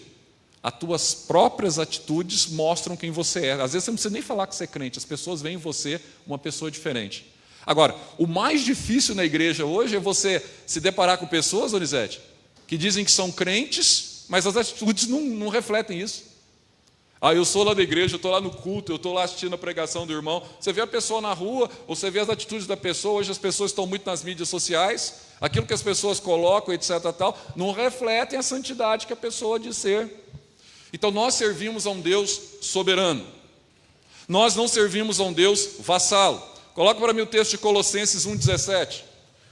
as tuas próprias atitudes mostram quem você é. Às vezes você não precisa nem falar que você é crente, as pessoas veem em você uma pessoa diferente. Agora, o mais difícil na igreja hoje é você se deparar com pessoas, Donizete, que dizem que são crentes, mas as atitudes não refletem isso. Eu sou lá da igreja, eu estou lá no culto, eu estou lá assistindo a pregação do irmão. Você vê a pessoa na rua, ou você vê as atitudes da pessoa. Hoje as pessoas estão muito nas mídias sociais, aquilo que as pessoas colocam, etc. não refletem a santidade que a pessoa diz ser. Então nós servimos a um Deus soberano. Nós não servimos a um Deus vassalo. Coloca para mim o texto de Colossenses 1,17.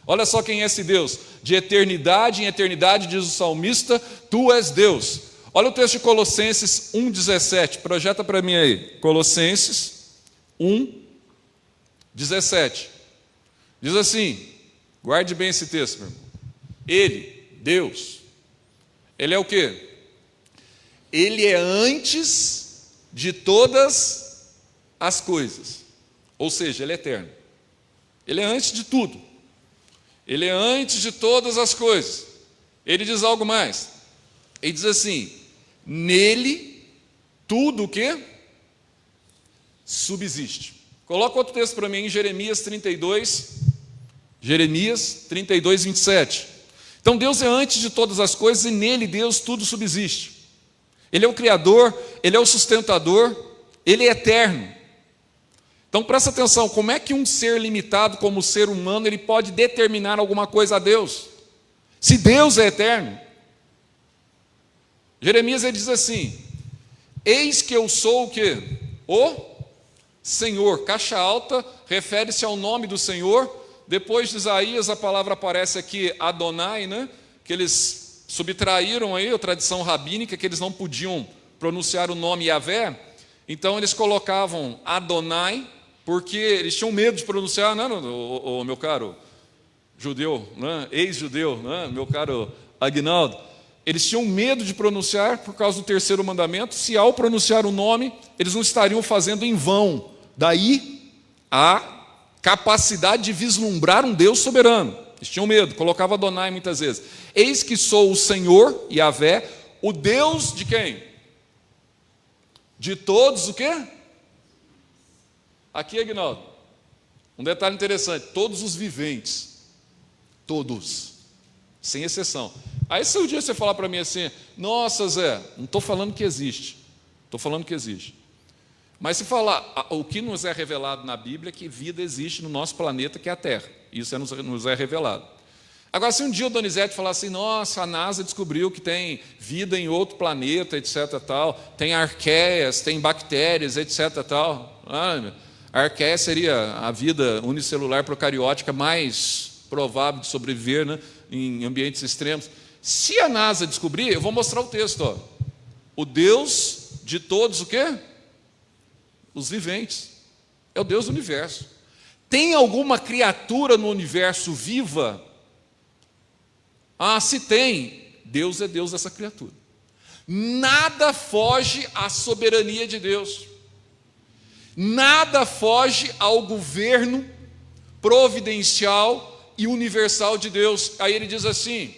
Olha só quem é esse Deus. De eternidade em eternidade, diz o salmista, tu és Deus. Olha o texto de Colossenses 1,17. Projeta para mim aí. Colossenses 1,17. Diz assim, guarde bem esse texto, meu irmão. Ele, Deus, Ele é o quê? Ele é antes de todas as coisas. Ou seja, Ele é eterno. Ele é antes de tudo. Ele é antes de todas as coisas. Ele diz algo mais. Ele diz assim, nele tudo o quê? Subsiste. Coloca outro texto para mim em Jeremias 32, 27. Então Deus é antes de todas as coisas e nele Deus tudo subsiste. Ele é o Criador, Ele é o sustentador, Ele é eterno. Então presta atenção, como é que um ser limitado como o ser humano, ele pode determinar alguma coisa a Deus? Se Deus é eterno. Jeremias ele diz assim, eis que eu sou o quê? O Senhor. Caixa alta, refere-se ao nome do Senhor. Depois de Isaías a palavra aparece aqui Adonai, que eles subtraíram aí a tradição rabínica, que eles não podiam pronunciar o nome Yahvé. Então eles colocavam Adonai, porque eles tinham medo de pronunciar, não, meu caro judeu, né? Ex-judeu, né? Meu caro Aguinaldo. Eles tinham medo de pronunciar por causa do terceiro mandamento, se ao pronunciar o nome, eles não estariam fazendo em vão. Daí a capacidade de vislumbrar um Deus soberano. Eles tinham medo, colocava Adonai muitas vezes. Eis que sou o Senhor, Yahvé, o Deus de quem? De todos o quê? Aqui, Aguinaldo, um detalhe interessante, todos os viventes, todos, sem exceção. Aí se um dia você falar para mim assim, nossa Zé, não estou falando que existe, estou falando que existe. Mas se falar, o que nos é revelado na Bíblia é que vida existe no nosso planeta, que é a Terra. Isso nos é revelado. Agora, se um dia o Donizete falar assim, nossa, a NASA descobriu que tem vida em outro planeta, etc. Tal, tem arqueias, tem bactérias, etc. Tal. A arqueia seria a vida unicelular procariótica mais provável de sobreviver, né, em ambientes extremos. Se a NASA descobrir, eu vou mostrar o texto. Ó. O Deus de todos o quê? Os viventes. É o Deus do universo. Tem alguma criatura no universo viva? Ah, se tem, Deus é Deus dessa criatura. Nada foge à soberania de Deus. Nada foge ao governo providencial e universal de Deus. Aí ele diz assim,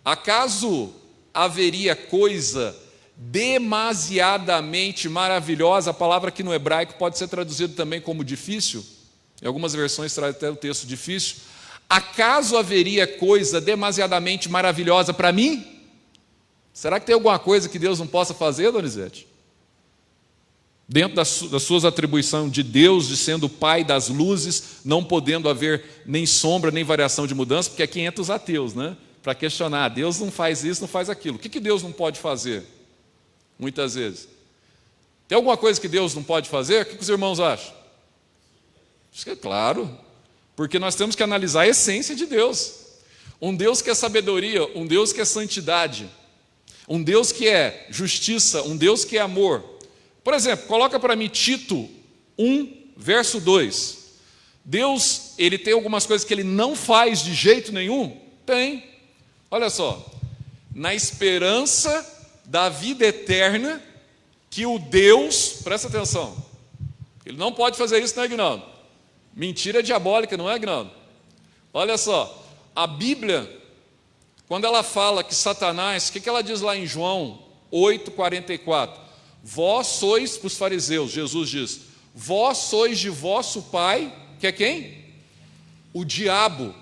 acaso haveria coisa demasiadamente maravilhosa? A palavra aqui no hebraico pode ser traduzida também como difícil. Em algumas versões traz até o texto difícil. Acaso haveria coisa demasiadamente maravilhosa para mim? Será que tem alguma coisa que Deus não possa fazer, Donizete? Dentro das suas atribuições de Deus, de sendo o Pai das luzes, não podendo haver nem sombra, nem variação de mudança, porque aqui entra os ateus, né? Para questionar, Deus não faz isso, não faz aquilo. O que Deus não pode fazer? Muitas vezes. Tem alguma coisa que Deus não pode fazer? O que os irmãos acham? Acho que é claro. Porque nós temos que analisar a essência de Deus. Um Deus que é sabedoria, um Deus que é santidade, um Deus que é justiça, um Deus que é amor. Por exemplo, coloca para mim Tito 1, verso 2. Deus, ele tem algumas coisas que ele não faz de jeito nenhum? Tem. Olha só. Na esperança da vida eterna, que o Deus, presta atenção, ele não pode fazer isso, né, Aguinaldo? Mentira diabólica, não é, Aguinaldo? Olha só, a Bíblia, quando ela fala que Satanás, o que ela diz lá em João 8,44? Vós sois, para os fariseus, Jesus diz, vós sois de vosso pai, que é quem? O diabo.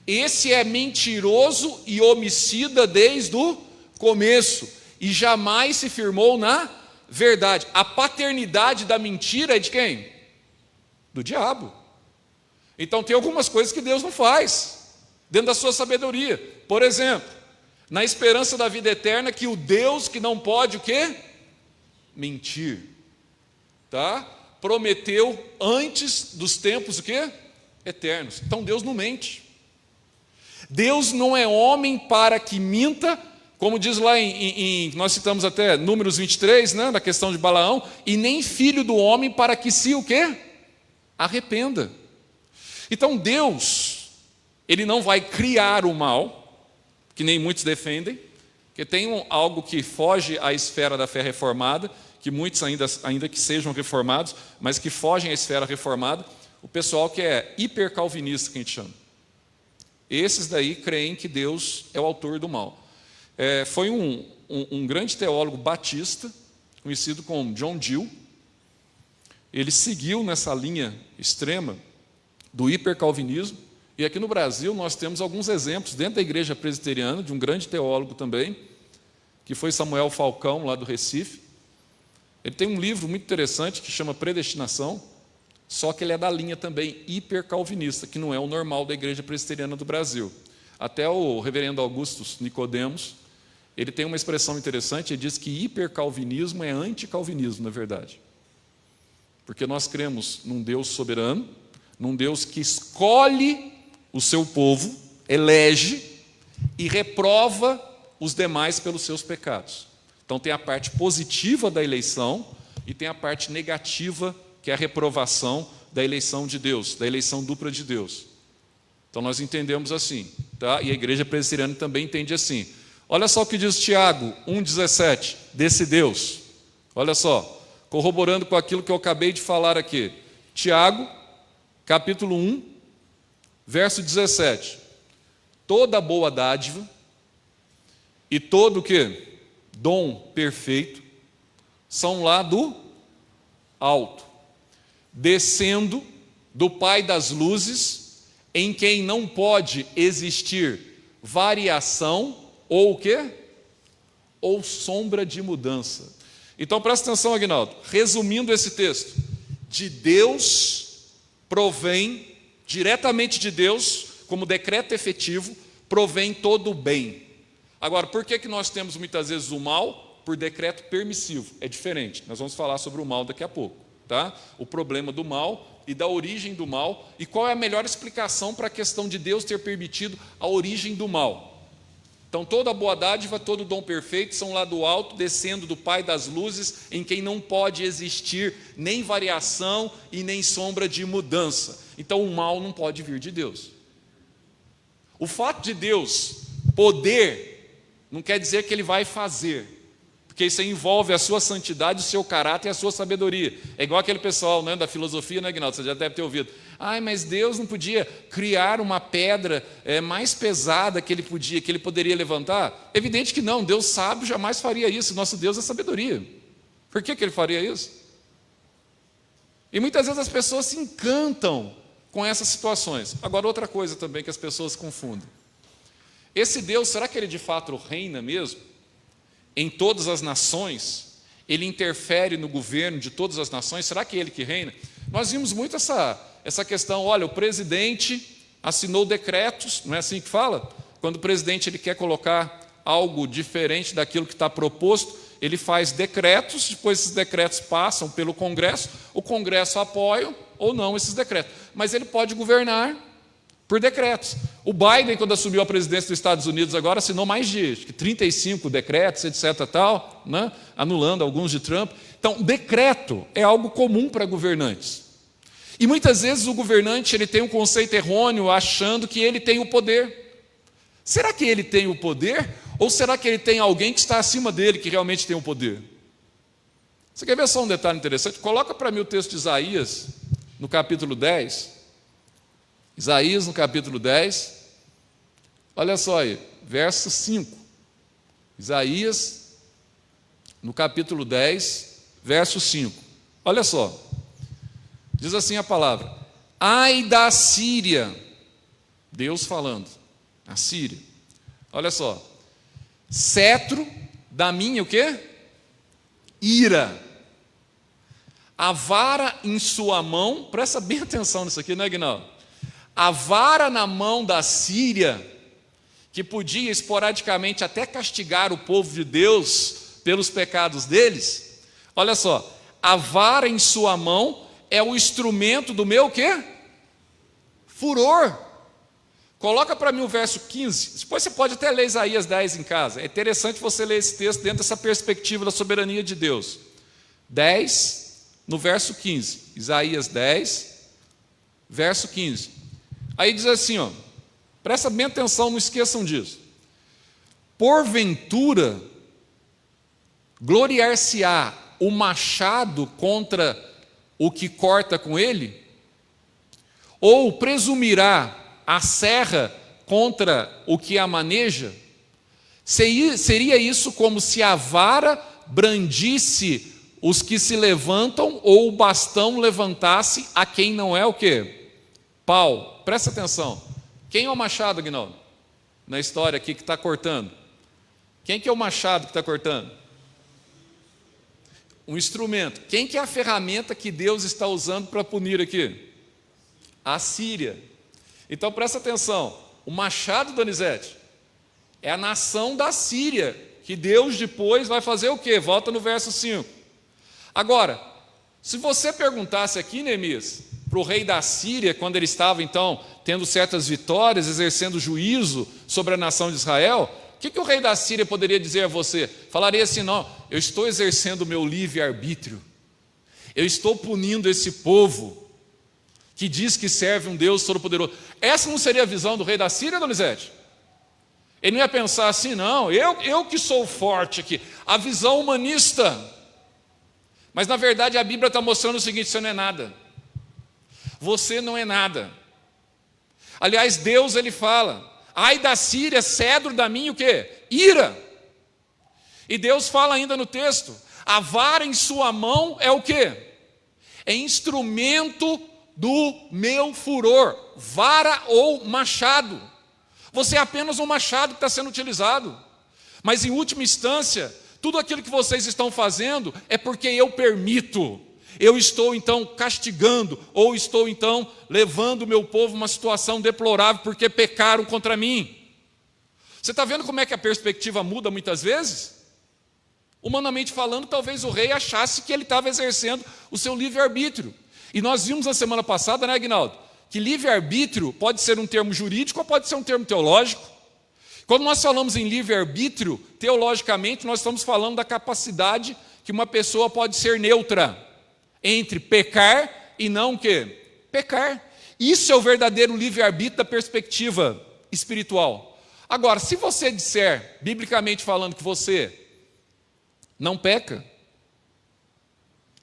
Esse é mentiroso e homicida desde o começo, e jamais se firmou na verdade. A paternidade da mentira é de quem? Do diabo. Então tem algumas coisas que Deus não faz, dentro da sua sabedoria. Por exemplo, na esperança da vida eterna, que o Deus que não pode o quê? Mentir. Tá? Prometeu antes dos tempos o quê? Eternos. Então Deus não mente. Deus não é homem para que minta, como diz lá nós citamos até Números 23, né, na questão de Balaão, e nem filho do homem para que se o quê? Arrependa. Então Deus, ele não vai criar o mal, que nem muitos defendem, porque tem algo que foge à esfera da fé reformada, que muitos ainda que sejam reformados, mas que fogem à esfera reformada, o pessoal que é hipercalvinista, que a gente chama. Esses daí creem que Deus é o autor do mal. Foi um grande teólogo batista, conhecido como John Gill. Ele seguiu nessa linha extrema do hipercalvinismo, e aqui no Brasil nós temos alguns exemplos dentro da igreja presbiteriana, de um grande teólogo também, que foi Samuel Falcão, lá do Recife. Ele tem um livro muito interessante que chama Predestinação, só que ele é da linha também hipercalvinista, que não é o normal da igreja presbiteriana do Brasil. Até o reverendo Augustus Nicodemos, ele tem uma expressão interessante, ele diz que hipercalvinismo é anticalvinismo, na verdade. Porque nós cremos num Deus soberano, num Deus que escolhe o seu povo, elege e reprova os demais pelos seus pecados. Então tem a parte positiva da eleição, e tem a parte negativa, que é a reprovação da eleição de Deus, da eleição dupla de Deus. Então nós entendemos assim, tá? E a igreja presbiteriana também entende assim. Olha só o que diz Tiago 1,17, desse Deus. Olha só, corroborando com aquilo que eu acabei de falar aqui. Tiago, capítulo 1, verso 17. Toda boa dádiva e todo o quê? Dom perfeito são lá do alto, descendo do Pai das luzes, em quem não pode existir variação ou o quê? Ou sombra de mudança. Então presta atenção, Aguinaldo. Resumindo esse texto, de Deus provém, diretamente de Deus, como decreto efetivo, provém todo o bem. Agora, por que nós temos muitas vezes o mal? Por decreto permissivo. É diferente. Nós vamos falar sobre o mal daqui a pouco. Tá? O problema do mal e da origem do mal, e qual é a melhor explicação para a questão de Deus ter permitido a origem do mal. Então, toda boa dádiva, todo dom perfeito são lá do alto, descendo do Pai das luzes, em quem não pode existir nem variação e nem sombra de mudança. Então, o mal não pode vir de Deus. O fato de Deus poder não quer dizer que Ele vai fazer, porque isso envolve a sua santidade, o seu caráter e a sua sabedoria. É igual aquele pessoal, né, da filosofia, né, Aguinaldo? Você já deve ter ouvido. Mas Deus não podia criar uma pedra mais pesada que Ele poderia levantar? Evidente que não, Deus sábio jamais faria isso. Nosso Deus é sabedoria. Por que Ele faria isso? E muitas vezes as pessoas se encantam com essas situações. Agora, outra coisa também que as pessoas confundem. Esse Deus, será que Ele de fato reina mesmo? Em todas as nações? Ele interfere no governo de todas as nações? Será que é Ele que reina? Nós vimos muito essa questão, olha, o presidente assinou decretos, não é assim que fala? Quando o presidente ele quer colocar algo diferente daquilo que está proposto, ele faz decretos, depois esses decretos passam pelo Congresso, o Congresso apoia ou não esses decretos, mas ele pode governar por decretos. O Biden, quando assumiu a presidência dos Estados Unidos agora, assinou mais de 35 decretos, etc., tal, né? Anulando alguns de Trump. Então, decreto é algo comum para governantes. E muitas vezes o governante ele tem um conceito errôneo, achando que ele tem o poder. Será que ele tem o poder? Ou será que ele tem alguém que está acima dele, que realmente tem o poder? Você quer ver só um detalhe interessante? Coloca para mim o texto de Isaías, no capítulo 10. Isaías, no capítulo 10. Olha só aí, verso 5. Isaías, no capítulo 10, verso 5. Olha só. Diz assim a palavra: ai da Síria, Deus falando, a Síria, olha só, cetro da minha o quê? Ira, a vara em sua mão, presta bem atenção nisso aqui, né, Aguinaldo? A vara na mão da Síria, que podia esporadicamente até castigar o povo de Deus pelos pecados deles, olha só, a vara em sua mão é o instrumento do meu quê? Furor. Coloca para mim o verso 15. Depois você pode até ler Isaías 10 em casa. É interessante você ler esse texto dentro dessa perspectiva da soberania de Deus. 10, no verso 15. Isaías 10, verso 15. Aí diz assim, ó, presta bem atenção, não esqueçam disso. Porventura, gloriar-se-á o machado contra o que corta com ele? Ou presumirá a serra contra o que a maneja? Seria isso como se a vara brandisse os que se levantam, ou o bastão levantasse a quem não é o quê? Pau. Presta atenção. Quem é o machado, Aguinaldo? Na história aqui que está cortando. Quem que é o machado que está cortando? Um instrumento. Quem que é a ferramenta que Deus está usando para punir aqui? A Síria. Então presta atenção, o machado, Donizete, é a nação da Síria, que Deus depois vai fazer o quê? Volta no verso 5. Agora, se você perguntasse aqui, Neemias, para o rei da Síria, quando ele estava então tendo certas vitórias, exercendo juízo sobre a nação de Israel, o que o rei da Síria poderia dizer a você? Falaria assim, não, eu estou exercendo o meu livre-arbítrio, Eu estou punindo esse povo que diz que serve um Deus todo-poderoso. Essa não seria a visão do rei da Síria, Donizete? Ele não ia pensar assim, não, eu que sou forte aqui. A visão humanista. Mas na verdade a Bíblia está mostrando o seguinte: você não é nada. Você não é nada. Aliás, Deus ele fala: ai da Síria, cedro da minha o quê? Ira. E Deus fala ainda no texto: a vara em sua mão é o quê? É instrumento do meu furor. Vara ou machado. Você é apenas um machado que está sendo utilizado. Mas em última instância, tudo aquilo que vocês estão fazendo é porque eu permito. Eu estou então castigando, ou estou então levando o meu povo a uma situação deplorável porque pecaram contra mim. Você está vendo como é que a perspectiva muda muitas vezes? Humanamente falando, talvez o rei achasse que ele estava exercendo o seu livre-arbítrio. E nós vimos na semana passada, né, Aguinaldo, que livre-arbítrio pode ser um termo jurídico ou pode ser um termo teológico. Quando nós falamos em livre-arbítrio, teologicamente, nós estamos falando da capacidade que uma pessoa pode ser neutra entre pecar e não o quê? Pecar. Isso é o verdadeiro livre-arbítrio da perspectiva espiritual. Agora, se você disser, biblicamente falando, que você não peca,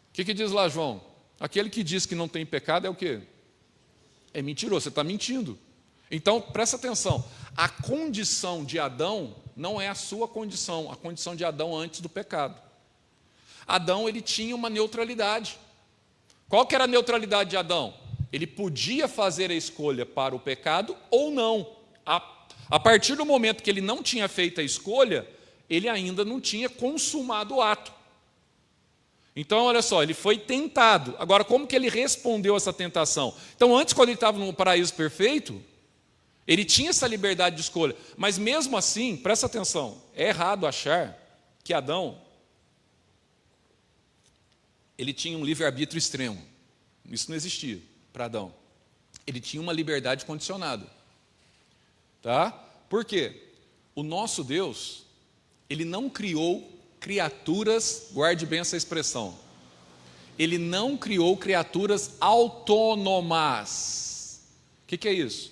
o que diz lá, João? Aquele que diz que não tem pecado é o quê? É mentiroso, você está mentindo. Então, presta atenção, a condição de Adão não é a sua condição, a condição de Adão antes do pecado. Adão, ele tinha uma neutralidade. Qual que era a neutralidade de Adão? Ele podia fazer a escolha para o pecado ou não. A partir do momento que ele não tinha feito a escolha, ele ainda não tinha consumado o ato. Então, olha só, ele foi tentado. Agora, como que ele respondeu a essa tentação? Então, antes, quando ele estava no paraíso perfeito, ele tinha essa liberdade de escolha. Mas mesmo assim, presta atenção, é errado achar que Adão ele tinha um livre-arbítrio extremo. Isso não existia para Adão. Ele tinha uma liberdade condicionada. Tá? Por quê? O nosso Deus, ele não criou criaturas, guarde bem essa expressão, ele não criou criaturas autônomas. O que é isso?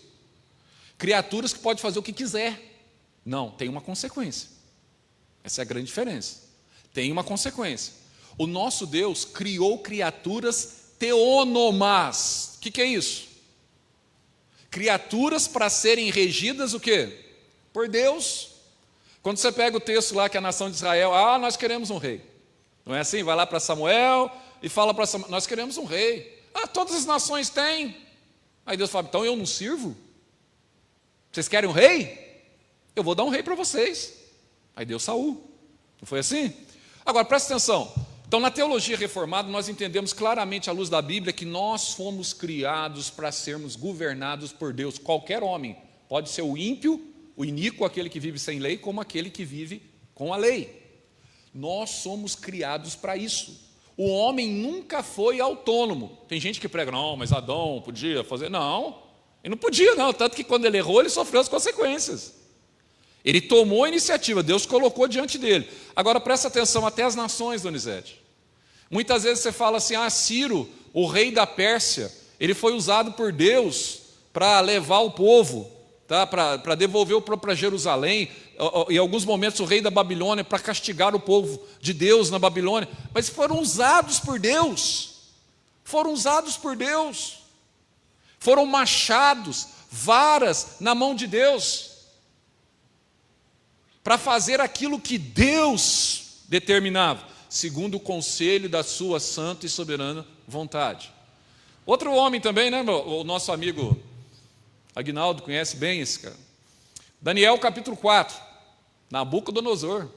Criaturas que podem fazer o que quiser. Não, tem uma consequência. Essa é a grande diferença. Tem uma consequência. O nosso Deus criou criaturas teônomas. O que é isso? Criaturas para serem regidas o quê? Por Deus. Quando você pega o texto lá que a nação de Israel, nós queremos um rei. Não é assim? Vai lá para Samuel e fala para Samuel, nós queremos um rei. Todas as nações têm. Aí Deus fala, então eu não sirvo? Vocês querem um rei? Eu vou dar um rei para vocês. Aí deu Saul. Não foi assim? Agora, presta atenção. Então, na teologia reformada, nós entendemos claramente à luz da Bíblia que nós fomos criados para sermos governados por Deus. Qualquer homem, pode ser o ímpio, o iníquo, aquele que vive sem lei, como aquele que vive com a lei. Nós somos criados para isso. O homem nunca foi autônomo. Tem gente que prega, não, mas Adão podia fazer. Não, ele não podia não, tanto que quando ele errou, ele sofreu as consequências. Ele tomou a iniciativa, Deus colocou diante dele. Agora presta atenção, até as nações, Donizete. Muitas vezes você fala assim, Ciro, o rei da Pérsia, ele foi usado por Deus para levar o povo, tá? Para devolver o povo para Jerusalém. Em alguns momentos o rei da Babilônia para castigar o povo de Deus na Babilônia. Mas foram usados por Deus. Foram usados por Deus. Foram machados, varas na mão de Deus, para fazer aquilo que Deus determinava, segundo o conselho da sua santa e soberana vontade. Outro homem também, né, o nosso amigo Aguinaldo conhece bem esse cara. Daniel capítulo 4, Nabucodonosor.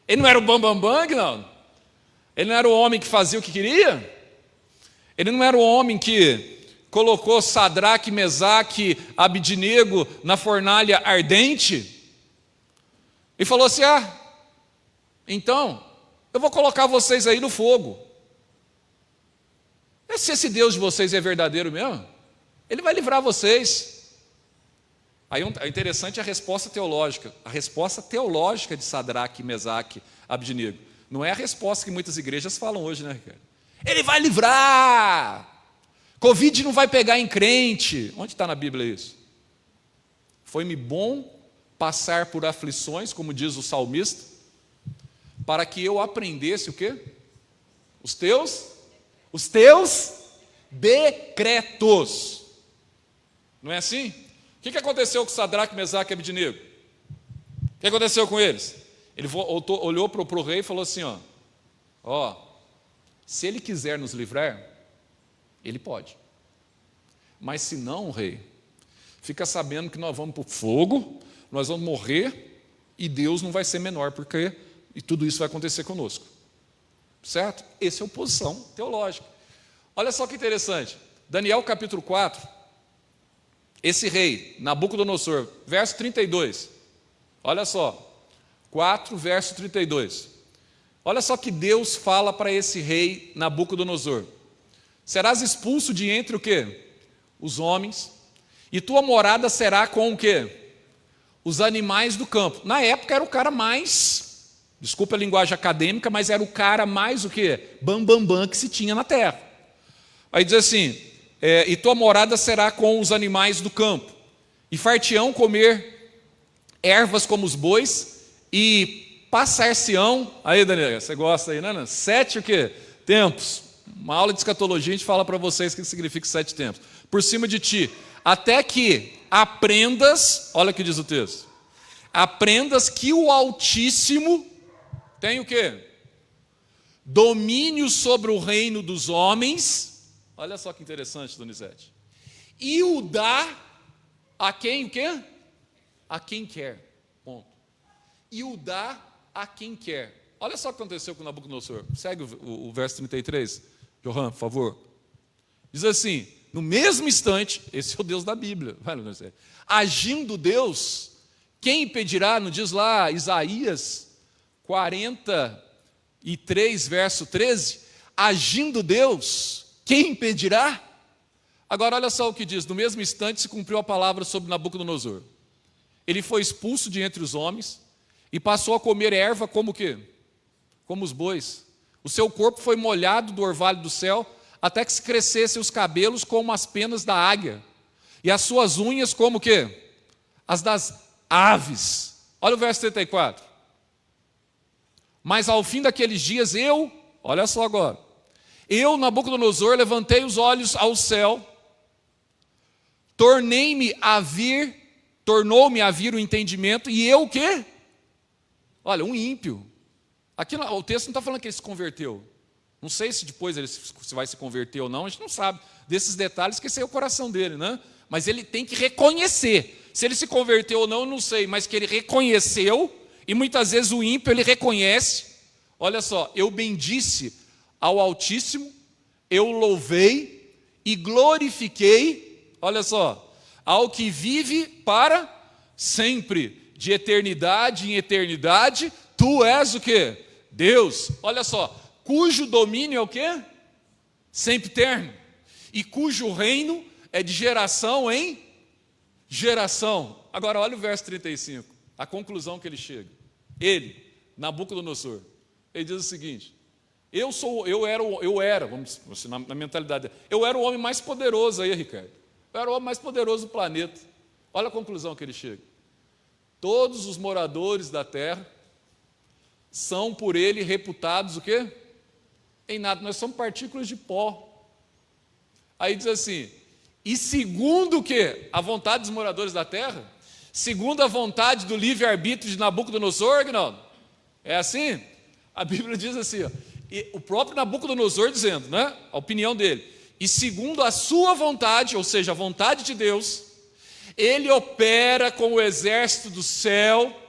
Ele não era o bambambam, Aguinaldo? Ele não era o homem que fazia o que queria? Ele não era o homem que colocou Sadraque, Mesaque, Abidnego na fornalha ardente? E falou assim, então, eu vou colocar vocês aí no fogo. E se esse Deus de vocês é verdadeiro mesmo, ele vai livrar vocês. Aí é interessante a resposta teológica. A resposta teológica de Sadraque, Mesaque, Abidnego. Não é a resposta que muitas igrejas falam hoje, né, Ricardo? Ele vai livrar. Covid não vai pegar em crente. Onde está na Bíblia isso? Foi-me bom passar por aflições, como diz o salmista, para que eu aprendesse o quê? Os teus decretos. Não é assim? O que aconteceu com Sadraque, Mesaque e Abednego? O que aconteceu com eles? Ele olhou para o rei e falou assim, ó, se ele quiser nos livrar, ele pode. Mas se não, rei, fica sabendo que nós vamos para o fogo, nós vamos morrer e Deus não vai ser menor, porque e tudo isso vai acontecer conosco. Certo? Essa é a oposição teológica. Olha só que interessante. Daniel capítulo 4, esse rei, Nabucodonosor, verso 32. Olha só. 4, verso 32. Olha só que Deus fala para esse rei Nabucodonosor. Serás expulso de entre o quê? Os homens, e tua morada será com o quê? Os animais do campo. Na época era o cara mais, desculpa a linguagem acadêmica, mas era o cara mais o quê? Bam que se tinha na terra. Aí diz assim, e tua morada será com os animais do campo, e far-te-ão comer ervas como os bois, e passar-se-ão, aí Daniel, você gosta aí, né? 7 o quê? Tempos. Uma aula de escatologia a gente fala para vocês o que significa 7 tempos. Por cima de ti, até que aprendas, olha o que diz o texto, aprendas que o Altíssimo tem o quê? Domínio sobre o reino dos homens, olha só que interessante, Donizete, e o dá a quem o quê? A quem quer, ponto. E o dá a quem quer. Olha só o que aconteceu com Nabucodonosor, segue o verso 33, Johan, por favor. Diz assim, no mesmo instante, esse é o Deus da Bíblia, agindo Deus, quem impedirá, não diz lá Isaías 43, verso 13, agindo Deus, quem impedirá? Agora olha só o que diz, no mesmo instante se cumpriu a palavra sobre Nabucodonosor. Ele foi expulso de entre os homens e passou a comer erva como o quê? Como os bois. O seu corpo foi molhado do orvalho do céu, até que se crescessem os cabelos como as penas da águia, e as suas unhas como o quê? As das aves. Olha o verso 34. Mas ao fim daqueles dias olha só agora, Nabucodonosor, levantei os olhos ao céu, tornou-me a vir o entendimento, e eu o quê? Olha, um ímpio. Aqui o texto não está falando que ele se converteu. Não sei se depois ele se vai se converter ou não, a gente não sabe desses detalhes, que esse é o coração dele, né? Mas ele tem que reconhecer. Se ele se converteu ou não, eu não sei, mas que ele reconheceu, e muitas vezes o ímpio ele reconhece. Olha só, eu bendisse ao Altíssimo, eu louvei e glorifiquei, olha só, ao que vive para sempre, de eternidade em eternidade, tu és o quê? Deus, olha só, cujo domínio é o quê? Sempiterno, e cujo reino é de geração em geração. Agora olha o verso 35, a conclusão que ele chega. Ele, Nabucodonosor, ele diz o seguinte, eu era, vamos dizer, na mentalidade dele, eu era o homem mais poderoso aí, Ricardo. Eu era o homem mais poderoso do planeta. Olha a conclusão que ele chega. Todos os moradores da terra são por ele reputados o quê? Em nada, nós somos partículas de pó. Aí diz assim, e segundo o quê? A vontade dos moradores da terra? Segundo a vontade do livre-arbítrio de Nabucodonosor, Aguinaldo? É assim? A Bíblia diz assim, e o próprio Nabucodonosor dizendo, né? A opinião dele. E segundo a sua vontade, ou seja, a vontade de Deus, ele opera com o exército do céu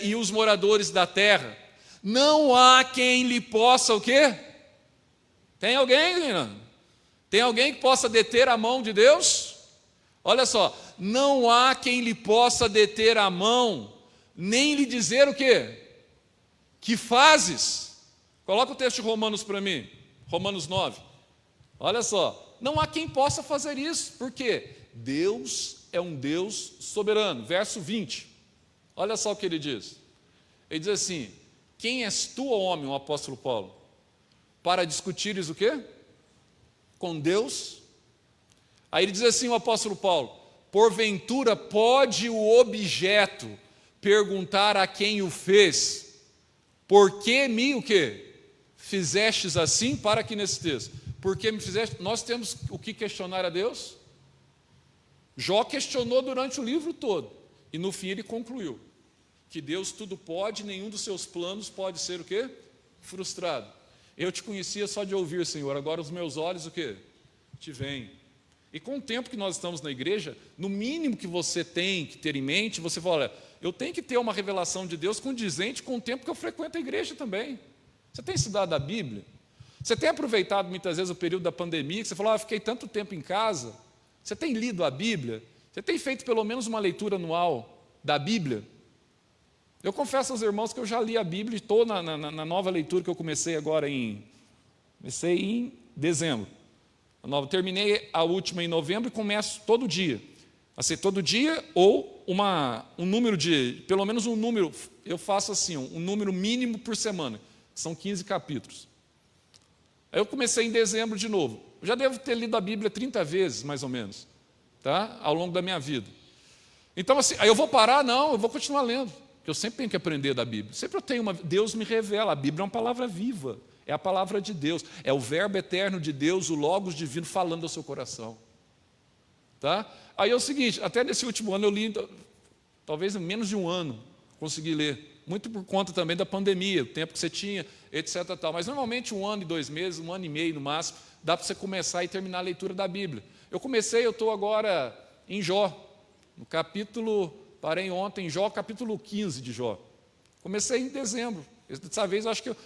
e os moradores da terra. Não há quem lhe possa o quê? Tem alguém, Lina? Tem alguém que possa deter a mão de Deus? Olha só, não há quem lhe possa deter a mão, nem lhe dizer o quê? Que fazes? Coloca o texto de Romanos para mim, Romanos 9. Olha só, não há quem possa fazer isso, porque Deus é um Deus soberano. Verso 20, olha só o que ele diz. Ele diz assim, quem és tu, ó homem, o apóstolo Paulo, para discutires o quê? Com Deus. Aí ele diz assim, o apóstolo Paulo: porventura pode o objeto perguntar a quem o fez, por que me o quê? Fizestes assim? Para aqui nesse texto. Por que me fizeste? Nós temos o que questionar a Deus? Jó questionou durante o livro todo, e no fim ele concluiu que Deus tudo pode, nenhum dos seus planos pode ser o quê? Frustrado. Eu te conhecia só de ouvir, Senhor, agora os meus olhos o quê? Te veem. E com o tempo que nós estamos na igreja, no mínimo que você tem que ter em mente, você fala: olha, eu tenho que ter uma revelação de Deus condizente com o tempo que eu frequento a igreja também. Você tem estudado a Bíblia? Você tem aproveitado muitas vezes o período da pandemia, que você falou: fiquei tanto tempo em casa. Você tem lido a Bíblia? Você tem feito pelo menos uma leitura anual da Bíblia? Eu confesso aos irmãos que eu já li a Bíblia e estou na nova leitura que eu comecei agora comecei em dezembro. Terminei a última em novembro e começo todo dia. Assim, todo dia ou um número de, pelo menos um número, eu faço assim, um número mínimo por semana, que são 15 capítulos. Aí eu comecei em dezembro de novo. Eu já devo ter lido a Bíblia 30 vezes, mais ou menos, tá? Ao longo da minha vida. Então, assim, aí eu vou parar? Não, eu vou continuar lendo, porque eu sempre tenho que aprender da Bíblia. Sempre eu tenho Deus me revela, a Bíblia é uma palavra viva, é a palavra de Deus, é o verbo eterno de Deus, o Logos divino falando ao seu coração. Tá? Aí é o seguinte, até nesse último ano eu li, talvez em menos de um ano, consegui ler, muito por conta também da pandemia, o tempo que você tinha, etc. Tal. Mas normalmente 1 ano e 2 meses, 1 ano e meio no máximo, dá para você começar e terminar a leitura da Bíblia. Eu estou agora em Jó, no capítulo, parei ontem, em Jó, capítulo 15 de Jó. Comecei em dezembro. Dessa vez, eu acho que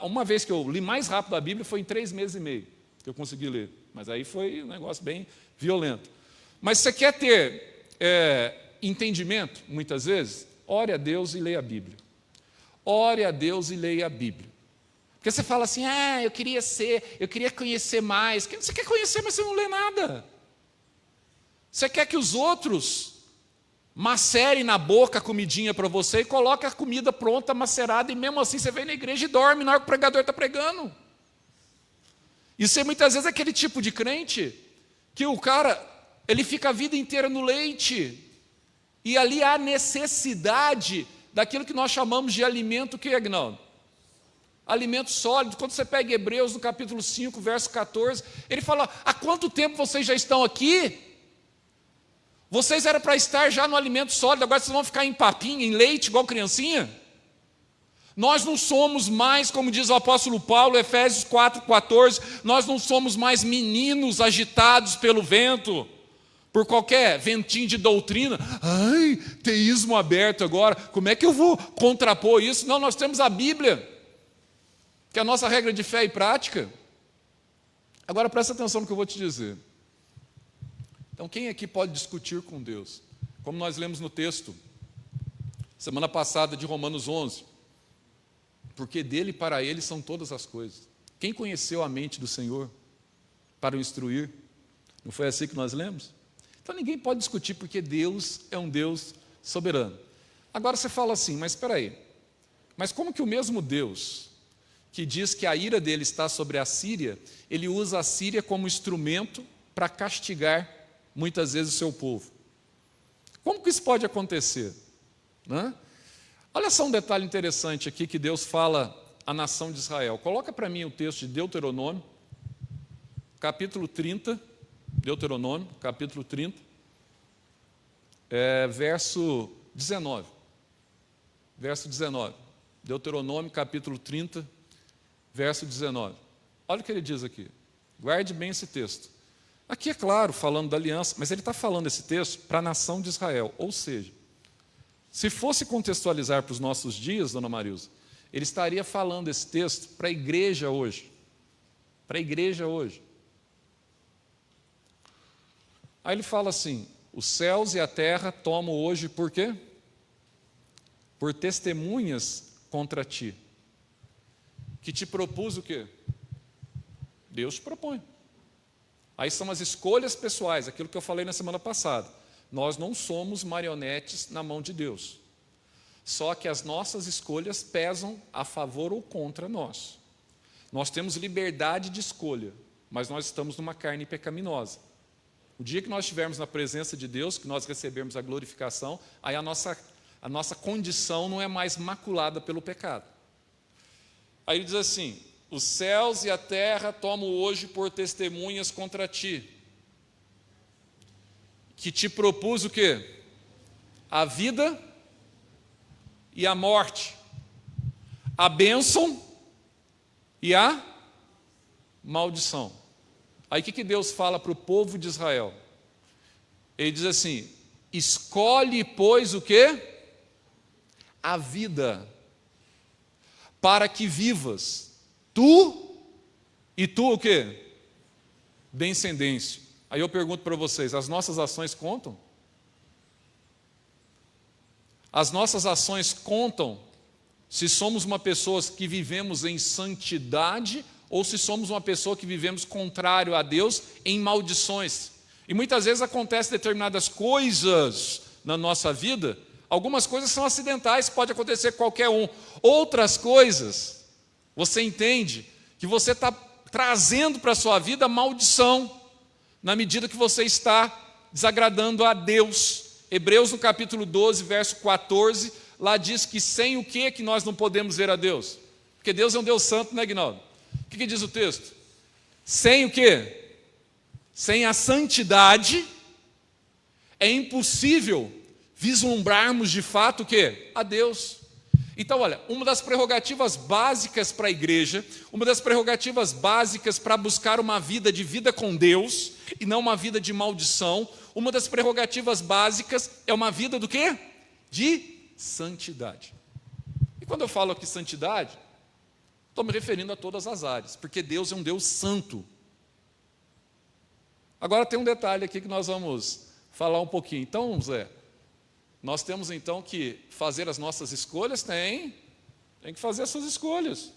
uma vez que eu li mais rápido a Bíblia foi em 3 meses e meio que eu consegui ler. Mas aí foi um negócio bem violento. Mas se você quer ter entendimento, muitas vezes, ore a Deus e leia a Bíblia. Ore a Deus e leia a Bíblia. Porque você fala assim: eu queria conhecer mais. Você quer conhecer, mas você não lê nada. Você quer que os outros macerem na boca a comidinha para você e coloquem a comida pronta, macerada, e mesmo assim você vem na igreja e dorme na hora que o pregador está pregando. E você muitas vezes é aquele tipo de crente que o cara, ele fica a vida inteira no leite, e ali há necessidade daquilo que nós chamamos de alimento que é, não, alimento sólido. Quando você pega Hebreus no capítulo 5, verso 14, ele fala: há quanto tempo vocês já estão aqui? Vocês eram para estar já no alimento sólido, agora vocês vão ficar em papinha, em leite, igual criancinha? Nós não somos mais, como diz o apóstolo Paulo, Efésios 4,14, nós não somos mais meninos agitados pelo vento, por qualquer ventinho de doutrina. Ai, teísmo aberto agora, como é que eu vou contrapor isso? Não, nós temos a Bíblia, que é a nossa regra de fé e prática. Agora presta atenção no que eu vou te dizer. Então, quem aqui pode discutir com Deus? Como nós lemos no texto, semana passada, de Romanos 11, porque dele e para ele são todas as coisas. Quem conheceu a mente do Senhor para o instruir? Não foi assim que nós lemos? Então, ninguém pode discutir, porque Deus é um Deus soberano. Agora você fala assim: mas espera aí, mas como que o mesmo Deus que diz que a ira dele está sobre a Síria, ele usa a Síria como instrumento para castigar muitas vezes o seu povo? Como que isso pode acontecer? Né? Olha só um detalhe interessante aqui que Deus fala à nação de Israel. Coloca para mim o texto de Deuteronômio, capítulo 30, Deuteronômio, capítulo 30, verso 19. Verso 19. Deuteronômio, capítulo 30, verso 19. Olha o que ele diz aqui. Guarde bem esse texto. Aqui é claro, falando da aliança, mas ele está falando esse texto para a nação de Israel. Ou seja, se fosse contextualizar para os nossos dias, dona Marilza, ele estaria falando esse texto para a igreja hoje. Para a igreja hoje. Aí ele fala assim: os céus e a terra tomam hoje por quê? Por testemunhas contra ti. Que te propus o quê? Deus te propõe. Aí são as escolhas pessoais, aquilo que eu falei na semana passada. Nós não somos marionetes na mão de Deus. Só que as nossas escolhas pesam a favor ou contra nós. nós temos liberdade de escolha, mas nós estamos numa carne pecaminosa. O dia que nós estivermos na presença de Deus, que nós recebermos a glorificação, aí a nossa condição não é mais maculada pelo pecado. Aí ele diz assim: os céus e a terra tomo hoje por testemunhas contra ti, que te propus o quê? A vida e a morte, a bênção e a maldição. Aí o que Deus fala para o povo de Israel? Ele diz assim: escolhe, pois, o quê? A vida, para que vivas, tu e tu o quê? Descendência. Aí eu pergunto para vocês, as nossas ações contam? As nossas ações contam se somos uma pessoa que vivemos em santidade ou se somos uma pessoa que vivemos contrário a Deus em maldições. E muitas vezes acontecem determinadas coisas na nossa vida, algumas coisas são acidentais, pode acontecer com qualquer um. Outras coisas, você entende que você está trazendo para a sua vida maldição, na medida que você está desagradando a Deus. Hebreus no capítulo 12, verso 14, lá diz que sem o que nós não podemos ver a Deus? Porque Deus é um Deus santo, né, Aguinaldo? O que diz o texto? Sem o quê? Sem a santidade, é impossível vislumbrarmos de fato o quê? A Deus. Então, olha, uma das prerrogativas básicas para a igreja, uma das prerrogativas básicas para buscar uma vida de vida com Deus, e não uma vida de maldição, uma das prerrogativas básicas é uma vida do quê? De santidade. E quando eu falo aqui santidade, estou me referindo a todas as áreas, porque Deus é um Deus santo. Agora tem um detalhe aqui que nós vamos falar um pouquinho. Então, Zé, nós temos então que fazer as nossas escolhas? Tem que fazer as suas escolhas.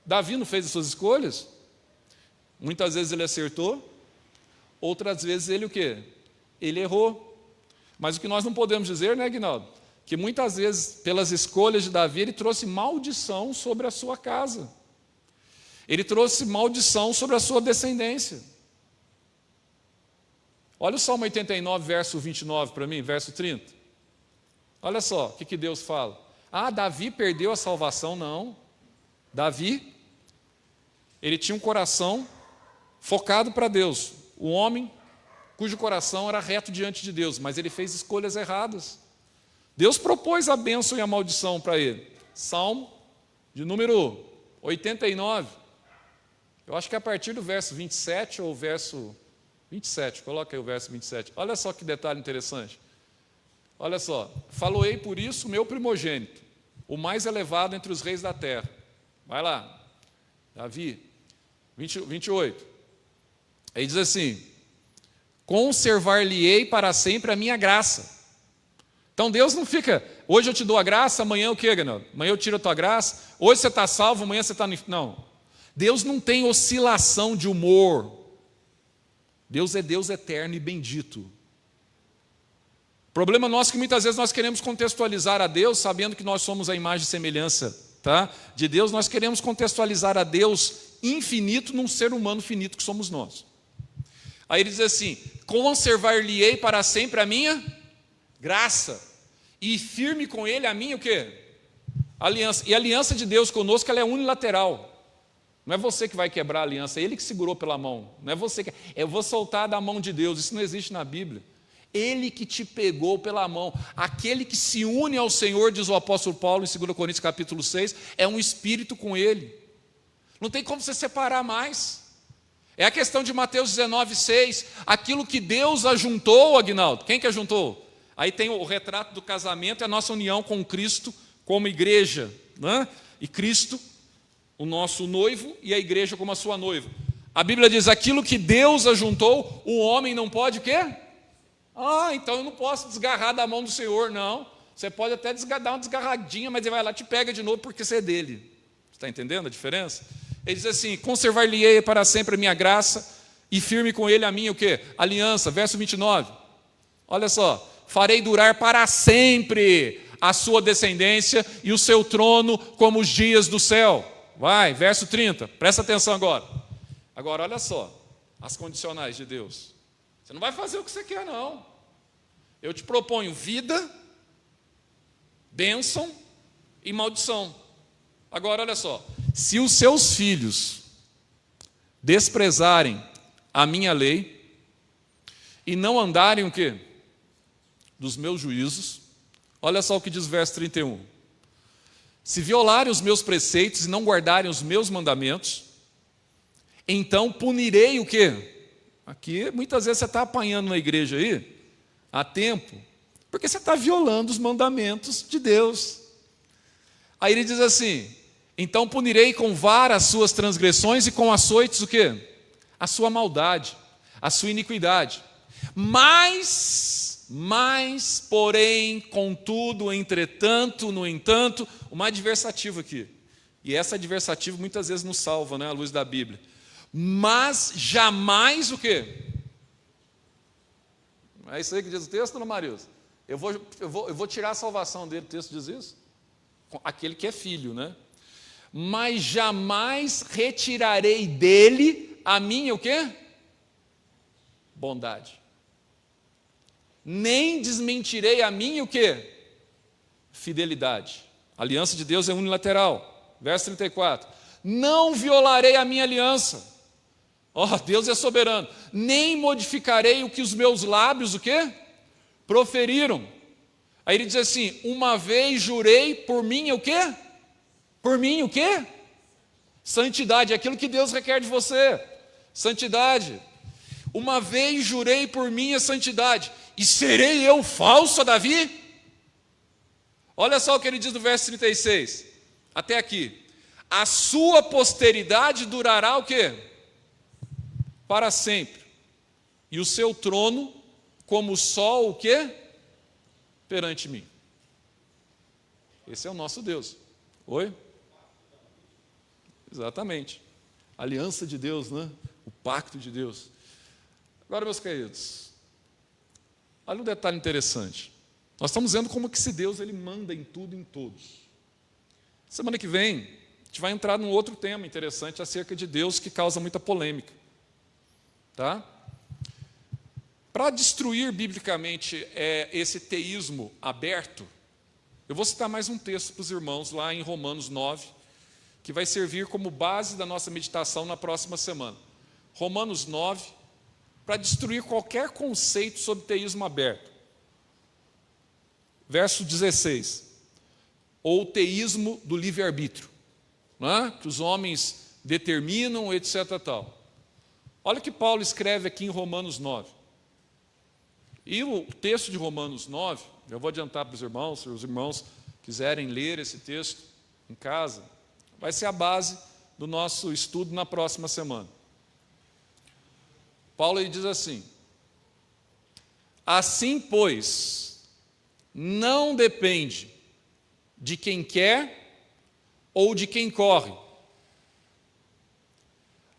Davi não fez as suas escolhas? Muitas vezes ele acertou, outras vezes ele o quê? Ele errou. Mas o que nós não podemos dizer, né, Aguinaldo? Que muitas vezes, pelas escolhas de Davi, ele trouxe maldição sobre a sua casa. Ele trouxe maldição sobre a sua descendência. Olha o Salmo 89, verso 29 para mim, verso 30. Olha só o que Deus fala. Ah, Davi perdeu a salvação? Não. Davi, ele tinha um coração focado para Deus. O homem cujo coração era reto diante de Deus, mas ele fez escolhas erradas. Deus propôs a bênção e a maldição para ele. Salmo de número 89. Eu acho que é a partir do verso 27 ou verso 27. Coloca aí o verso 27. Olha só que detalhe interessante. Olha só. Faloei por isso meu primogênito, o mais elevado entre os reis da terra. Vai lá. Davi, 28. Aí diz assim: conservar-lhe-ei para sempre a minha graça. Então Deus não fica, hoje eu te dou a graça, amanhã o quê, Aguinaldo? Amanhã eu tiro a tua graça, hoje você está salvo, amanhã você está no... Não. Deus não tem oscilação de humor. Deus é Deus eterno e bendito. O problema nosso é que muitas vezes nós queremos contextualizar a Deus, sabendo que nós somos a imagem e semelhança, de Deus, nós queremos contextualizar a Deus infinito num ser humano finito que somos nós. Aí ele diz assim: conservar-lhe-ei para sempre a minha graça, e firme com ele a minha o quê? Aliança. E a aliança de Deus conosco, ela é unilateral. Não é você que vai quebrar a aliança, é Ele que segurou pela mão. Não é você que... Eu vou soltar da mão de Deus, isso não existe na Bíblia. Ele que te pegou pela mão. Aquele que se une ao Senhor, diz o apóstolo Paulo em 2 Coríntios capítulo 6, é um espírito com Ele. Não tem como você separar mais. É a questão de Mateus 19, 6. Aquilo que Deus ajuntou, Aguinaldo. Quem que ajuntou? Aí tem o retrato do casamento, é a nossa união com Cristo como igreja, né? E Cristo, o nosso noivo, e a igreja como a sua noiva. A Bíblia diz: aquilo que Deus ajuntou, o homem não pode o quê? Ah, então eu não posso desgarrar da mão do Senhor. Não, você pode até dar uma desgarradinha, mas ele vai lá e te pega de novo porque você é dele. Está entendendo a diferença? Ele diz assim: conservar-lhe-ei para sempre a minha graça, e firme com ele a minha o quê? Aliança. Verso 29. Olha só: farei durar para sempre a sua descendência e o seu trono como os dias do céu. Vai, verso 30, presta atenção agora. Agora, olha só, as condicionais de Deus. Você não vai fazer o que você quer, não. Eu te proponho vida, bênção e maldição. Agora, olha só, se os seus filhos desprezarem a minha lei e não andarem o quê? Dos meus juízos, olha só o que diz o verso 31. Se violarem os meus preceitos e não guardarem os meus mandamentos, então punirei o quê? Aqui, muitas vezes você está apanhando na igreja aí, há tempo, porque você está violando os mandamentos de Deus. Aí ele diz assim, então punirei com vara as suas transgressões e com açoites o quê? A sua maldade, a sua iniquidade. Mas, porém, contudo, entretanto, no entanto, uma adversativa aqui. E essa adversativa muitas vezes nos salva, né, à luz da Bíblia. Mas jamais o quê? É isso aí que diz o texto, não, Marius? Eu vou tirar a salvação dele, o texto diz isso? Aquele que é filho, né? Mas jamais retirarei dele a minha o quê? Bondade. Nem desmentirei a minha o quê? Fidelidade. A aliança de Deus é unilateral. Verso 34. Não violarei a minha aliança. Deus é soberano. Nem modificarei o que os meus lábios o quê? Proferiram. Aí ele diz assim, uma vez jurei por mim o quê? Por mim o quê? Santidade, é aquilo que Deus requer de você. Santidade. Uma vez jurei por mim a santidade. E serei eu falso, Davi? Olha só o que ele diz no verso 36. Até aqui. A sua posteridade durará o quê? Para sempre. E o seu trono como o sol o quê? Perante mim. Esse é o nosso Deus. Oi? Exatamente. A aliança de Deus, né? O pacto de Deus. Agora, meus queridos, olha um detalhe interessante. Nós estamos vendo como que esse Deus ele manda em tudo e em todos. Semana que vem, a gente vai entrar num outro tema interessante acerca de Deus que causa muita polêmica. Tá? Para destruir biblicamente esse teísmo aberto, eu vou citar mais um texto para os irmãos lá em Romanos 9, que vai servir como base da nossa meditação na próxima semana. Romanos 9, para destruir qualquer conceito sobre teísmo aberto. Verso 16. Ou teísmo do livre-arbítrio, né? Que os homens determinam, etc. Tal. Olha o que Paulo escreve aqui em Romanos 9. E o texto de Romanos 9, eu vou adiantar para os irmãos, se os irmãos quiserem ler esse texto em casa, vai ser a base do nosso estudo na próxima semana. Paulo ele diz assim, assim, pois, não depende de quem quer ou de quem corre,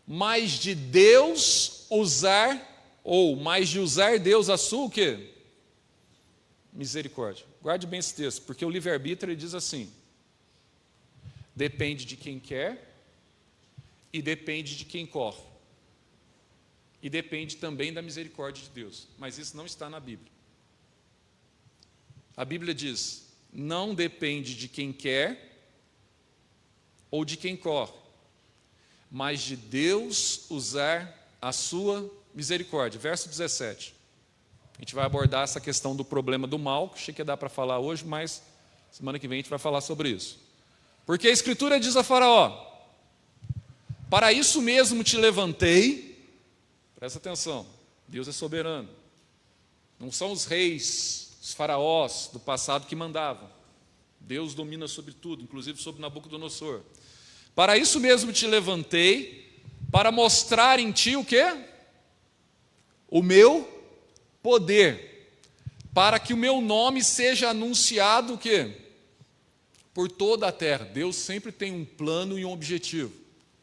mas de Deus usar, ou mais de usar Deus a sua o quê? Misericórdia. Guarde bem esse texto, porque o livre-arbítrio ele diz assim, depende de quem quer e depende de quem corre. E depende também da misericórdia de Deus. Mas isso não está na Bíblia. A Bíblia diz, não depende de quem quer ou de quem corre, mas de Deus usar a sua misericórdia. Verso 17. A gente vai abordar essa questão do problema do mal, que achei que ia dar para falar hoje, mas semana que vem a gente vai falar sobre isso. Porque a Escritura diz a Faraó, para isso mesmo te levantei. Presta atenção, Deus é soberano. Não são os reis, os faraós do passado que mandavam. Deus domina sobre tudo, inclusive sobre Nabucodonosor. Para isso mesmo te levantei, para mostrar em ti o quê? O meu poder, para que o meu nome seja anunciado o quê? Por toda a terra. Deus sempre tem um plano e um objetivo.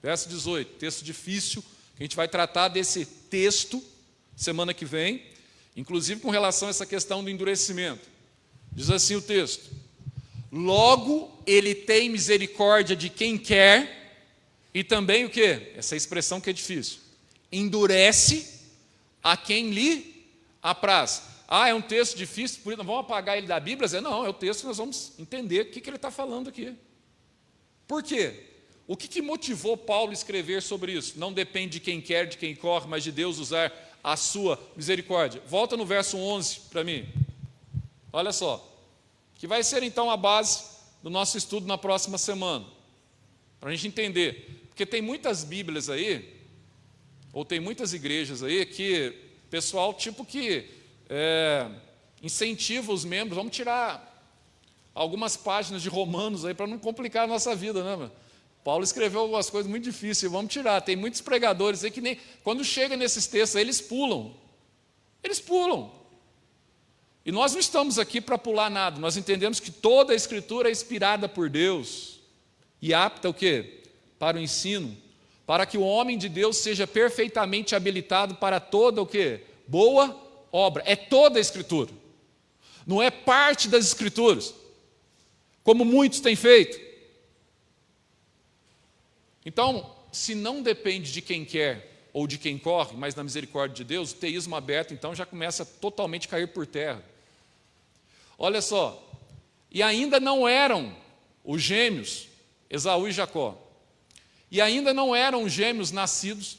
Verso 18, texto difícil, a gente vai tratar desse texto semana que vem, inclusive com relação a essa questão do endurecimento. Diz assim o texto, logo ele tem misericórdia de quem quer E também o quê? Essa expressão que é difícil. Endurece a quem lhe apraz. Ah, é um texto difícil, por isso não vamos apagar ele da Bíblia? Não, é o texto que nós vamos entender o que ele está falando aqui. Por quê? O que motivou Paulo a escrever sobre isso? Não depende de quem quer, de quem corre, mas de Deus usar a sua misericórdia. Volta no verso 11 para mim. Olha só. Que vai ser então a base do nosso estudo na próxima semana. Para a gente entender. Porque tem muitas Bíblias aí, ou tem muitas igrejas aí, que pessoal tipo que incentiva os membros, vamos tirar algumas páginas de Romanos aí para não complicar a nossa vida, né, mano? Paulo escreveu algumas coisas muito difíceis, vamos tirar. Tem muitos pregadores aí que nem quando chega nesses textos aí, eles pulam. Eles pulam. E nós não estamos aqui para pular nada. Nós entendemos que toda a Escritura é inspirada por Deus e apta o quê? Para o ensino, para que o homem de Deus seja perfeitamente habilitado para toda o quê? Boa obra. É toda a Escritura. Não é parte das Escrituras, como muitos têm feito. Então, se não depende de quem quer ou de quem corre, mas na misericórdia de Deus, o teísmo aberto, então, já começa a totalmente cair por terra. Olha só, e ainda não eram os gêmeos, Esaú e Jacó, e ainda não eram gêmeos nascidos,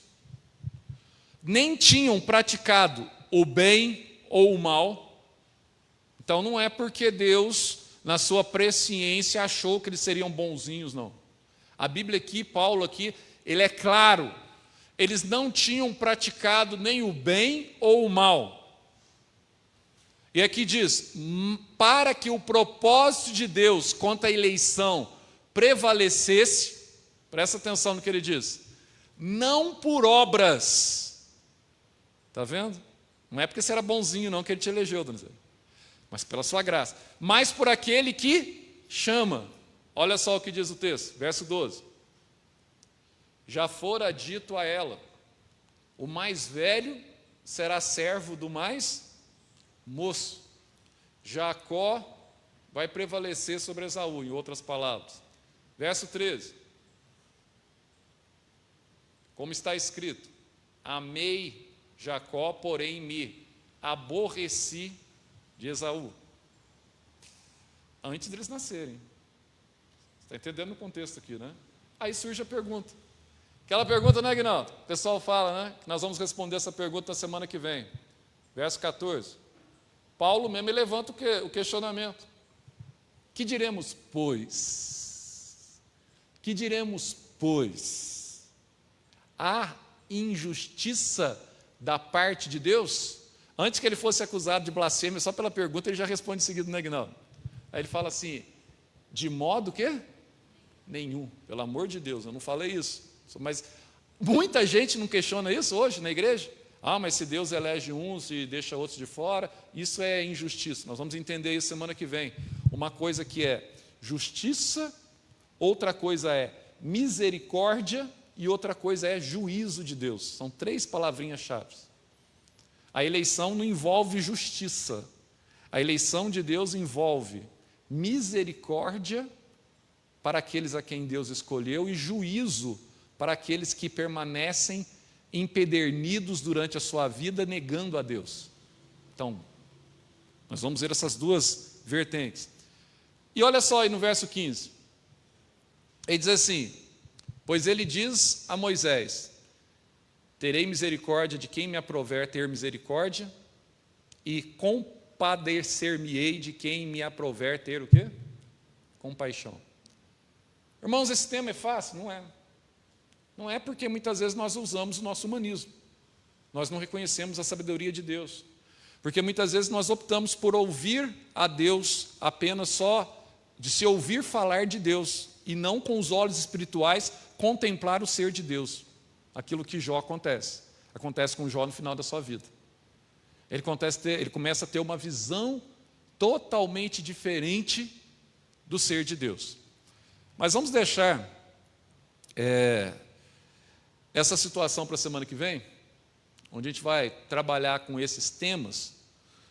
nem tinham praticado o bem ou o mal. Então, não é porque Deus, na sua presciência, achou que eles seriam bonzinhos, não. A Bíblia aqui, Paulo aqui, ele é claro, eles não tinham praticado nem o bem ou o mal. E aqui diz, para que o propósito de Deus quanto à eleição prevalecesse, presta atenção no que ele diz, não por obras. Está vendo? Não é porque você era bonzinho não que ele te elegeu, Donizete, mas pela sua graça. Mas por aquele que chama. Olha só o que diz o texto, verso 12. Já fora dito a ela, o mais velho será servo do mais moço. Jacó vai prevalecer sobre Esaú, em outras palavras. Verso 13. Como está escrito, amei Jacó, porém me aborreci de Esaú. Antes deles nascerem. Está entendendo o contexto aqui, né? Aí surge a pergunta. Aquela pergunta, né, Aguinaldo? O pessoal fala, né? Que nós vamos responder essa pergunta na semana que vem. Verso 14. Paulo mesmo levanta o questionamento. Que diremos, pois? Que diremos, pois? Há injustiça da parte de Deus? Antes que ele fosse acusado de blasfêmia, só pela pergunta, ele já responde em seguida, né, Aguinaldo? Aí ele fala assim, de modo que? Nenhum, pelo amor de Deus, eu não falei isso. Mas muita gente não questiona isso hoje na igreja. Ah, mas se Deus elege uns e deixa outros de fora, isso é injustiça. Nós vamos entender isso semana que vem. Uma coisa que é justiça, outra coisa é misericórdia e outra coisa é juízo de Deus. São 3 palavrinhas-chave. A eleição não envolve justiça. A eleição de Deus envolve misericórdia para aqueles a quem Deus escolheu e juízo para aqueles que permanecem empedernidos durante a sua vida, negando a Deus. Então, nós vamos ver essas duas vertentes. E olha só aí no verso 15. Ele diz assim, pois ele diz a Moisés, terei misericórdia de quem me aprover ter misericórdia e compadecer-me-ei de quem me aprover ter o quê? Compaixão. Irmãos, esse tema é fácil? Não é. Não é porque muitas vezes nós usamos o nosso humanismo. Nós não reconhecemos a sabedoria de Deus. Porque muitas vezes nós optamos por ouvir a Deus apenas só de se ouvir falar de Deus e não com os olhos espirituais contemplar o ser de Deus. Aquilo que Jó acontece. Acontece com Jó no final da sua vida. Ele começa a ter uma visão totalmente diferente do ser de Deus. Mas vamos deixar essa situação para a semana que vem, onde a gente vai trabalhar com esses temas,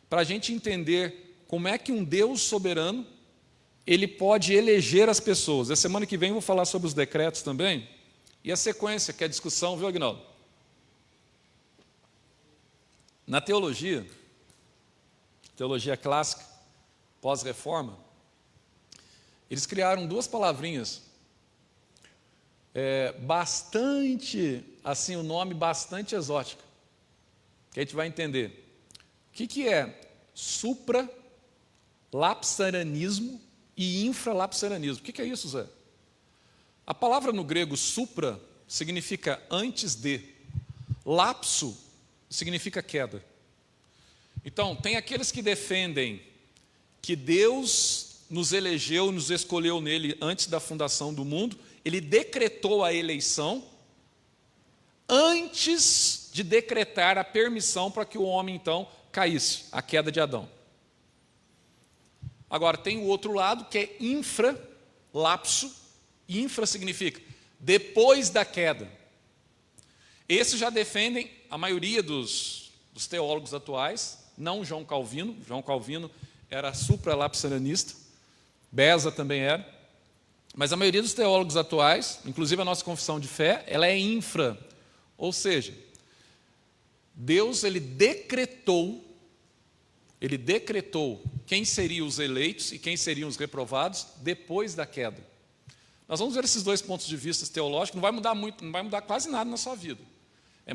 para a gente entender como é que um Deus soberano, ele pode eleger as pessoas. A semana que vem eu vou falar sobre os decretos também, E a sequência, que é a discussão, viu, Agnaldo? Na teologia clássica, pós-reforma, eles criaram duas palavrinhas, bastante, assim, o nome bastante exótico, que a gente vai entender. O que é supralapsarianismo e infralapsarianismo? O que é isso, Zé? A palavra no grego supra significa antes de, lapso significa queda. Então, tem aqueles que defendem que Deus nos elegeu, nos escolheu nele antes da fundação do mundo, ele decretou a eleição antes de decretar a permissão para que o homem, então, caísse, a queda de Adão. Agora, tem o outro lado, que é infralapso. Infra significa depois da queda. Esses já defendem, a maioria dos teólogos atuais, não João Calvino. João Calvino era supralapsarianista, Beza também era, mas a maioria dos teólogos atuais, inclusive a nossa confissão de fé, ela é infra, ou seja, Deus ele decretou quem seriam os eleitos e quem seriam os reprovados depois da queda. Nós vamos ver esses dois pontos de vista teológicos, não vai mudar muito, não vai mudar quase nada na sua vida.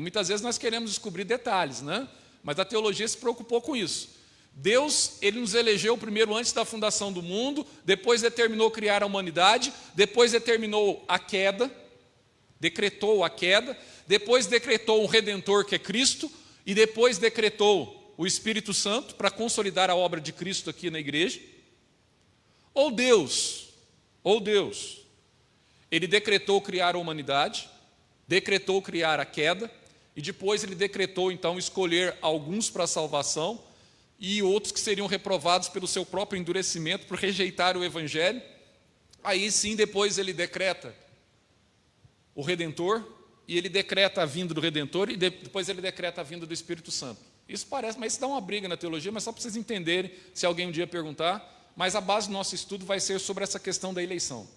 Muitas vezes nós queremos descobrir detalhes, né? Mas a teologia se preocupou com isso. Deus, ele nos elegeu primeiro antes da fundação do mundo, depois determinou criar a humanidade, depois determinou a queda, decretou a queda, depois decretou um Redentor que é Cristo, e depois decretou o Espírito Santo para consolidar a obra de Cristo aqui na igreja. Ou Deus, ele decretou criar a humanidade, decretou criar a queda, e depois ele decretou, então, escolher alguns para a salvação e outros que seriam reprovados pelo seu próprio endurecimento, por rejeitar o Evangelho. Aí sim, depois ele decreta o Redentor, e ele decreta a vinda do Redentor, e depois ele decreta a vinda do Espírito Santo. Isso parece, mas isso dá uma briga na teologia, mas só para vocês entenderem, se alguém um dia perguntar, mas a base do nosso estudo vai ser sobre essa questão da eleição.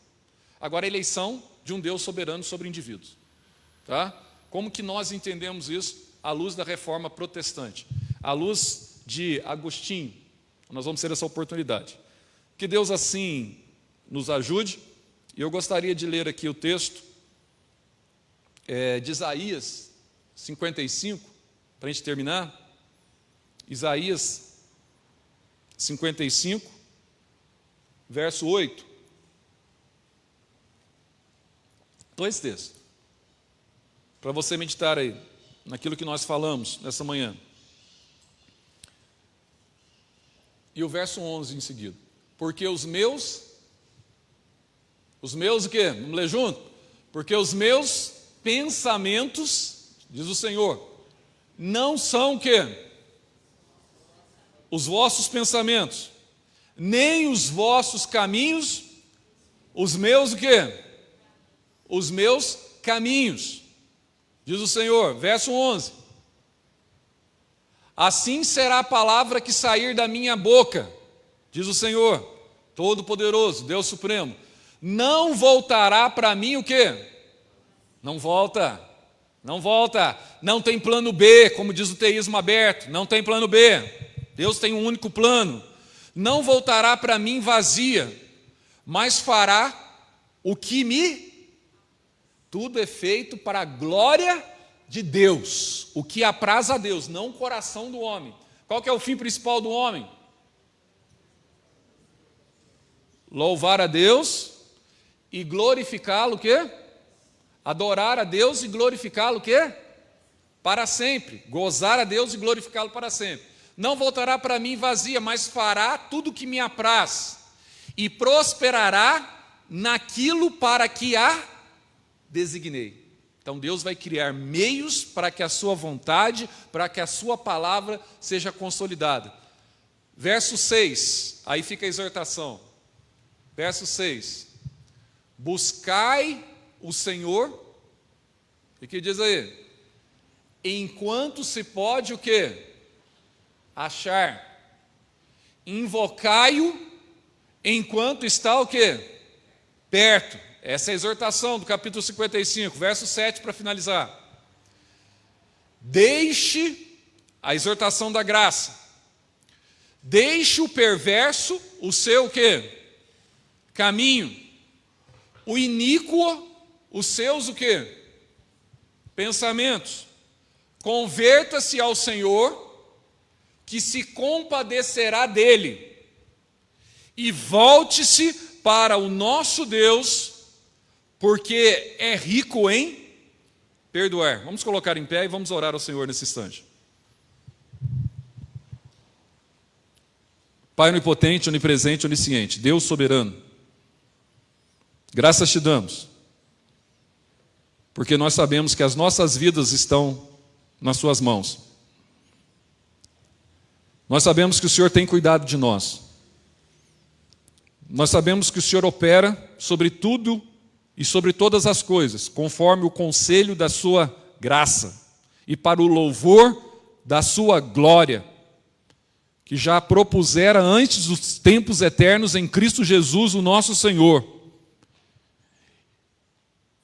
Agora, a eleição de um Deus soberano sobre indivíduos. Tá? Como que nós entendemos isso à luz da reforma protestante? À luz de Agostinho, nós vamos ter essa oportunidade. Que Deus assim nos ajude, e eu gostaria de ler aqui o texto de Isaías 55, para a gente terminar. Isaías 55, verso 8. Dois textos, para você meditar aí, naquilo que nós falamos nessa manhã. E o verso 11 em seguida. Porque os meus o quê? Vamos ler junto? Porque os meus pensamentos, diz o Senhor, não são o quê? Os vossos pensamentos, nem os vossos caminhos, os meus o quê? Os meus caminhos, diz o Senhor, verso 11. Assim será a palavra que sair da minha boca, diz o Senhor, Todo-Poderoso, Deus Supremo. Não voltará para mim o quê? Não volta. Não tem plano B, como diz o teísmo aberto, não tem plano B. Deus tem um único plano. Não voltará para mim vazia, mas fará o que tudo é feito para a glória de Deus, o que apraz a Deus, não o coração do homem. Qual que é o fim principal do homem? Louvar a Deus e glorificá-lo o quê? Adorar a Deus e glorificá-lo o quê? Para sempre. Gozar a Deus e glorificá-lo para sempre. Não voltará para mim vazia, mas fará tudo o que me apraz e prosperará naquilo para que a designei. Então Deus vai criar meios para que a sua vontade, para que a sua palavra seja consolidada. Verso 6, aí fica a exortação. Verso 6. Buscai o Senhor, e que diz aí? Enquanto se pode o quê? Achar. Invocai-o enquanto está o quê? Perto. Essa é a exortação do capítulo 55, verso 7, para finalizar. Deixe a exortação da graça. Deixe o perverso o seu o quê? Caminho. O iníquo os seus o quê? Pensamentos. Converta-se ao Senhor, que se compadecerá dele, e volte-se para o nosso Deus, porque é rico em perdoar. Vamos colocar em pé e vamos orar ao Senhor nesse instante. Pai onipotente, onipresente, onisciente, Deus soberano, graças te damos, porque nós sabemos que as nossas vidas estão nas suas mãos. Nós sabemos que o Senhor tem cuidado de nós. Nós sabemos que o Senhor opera sobre tudo e sobre todas as coisas, conforme o conselho da sua graça e para o louvor da sua glória, que já propusera antes dos tempos eternos em Cristo Jesus, o nosso Senhor,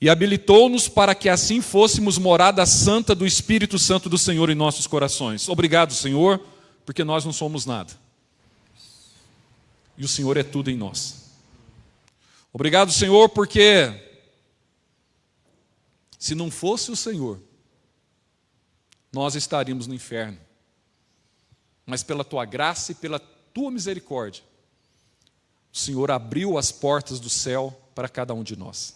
e habilitou-nos para que assim fôssemos morada santa do Espírito Santo do Senhor em nossos corações. Obrigado, Senhor, porque nós não somos nada. E o Senhor é tudo em nós. Obrigado, Senhor, porque se não fosse o Senhor, nós estaríamos no inferno. Mas pela Tua graça e pela Tua misericórdia, o Senhor abriu as portas do céu para cada um de nós.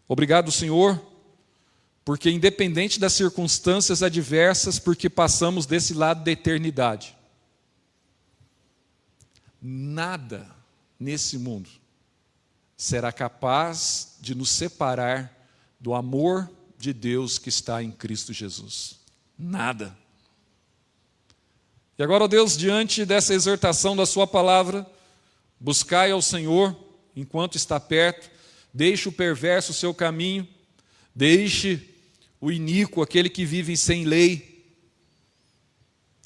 Obrigado, Senhor, porque independente das circunstâncias adversas, porque passamos desse lado da eternidade, nada nesse mundo será capaz de nos separar do amor de Deus que está em Cristo Jesus. Nada. E agora, ó Deus, diante dessa exortação da sua palavra, buscai ao Senhor enquanto está perto, deixe o perverso o seu caminho, deixe o iníquo, aquele que vive sem lei,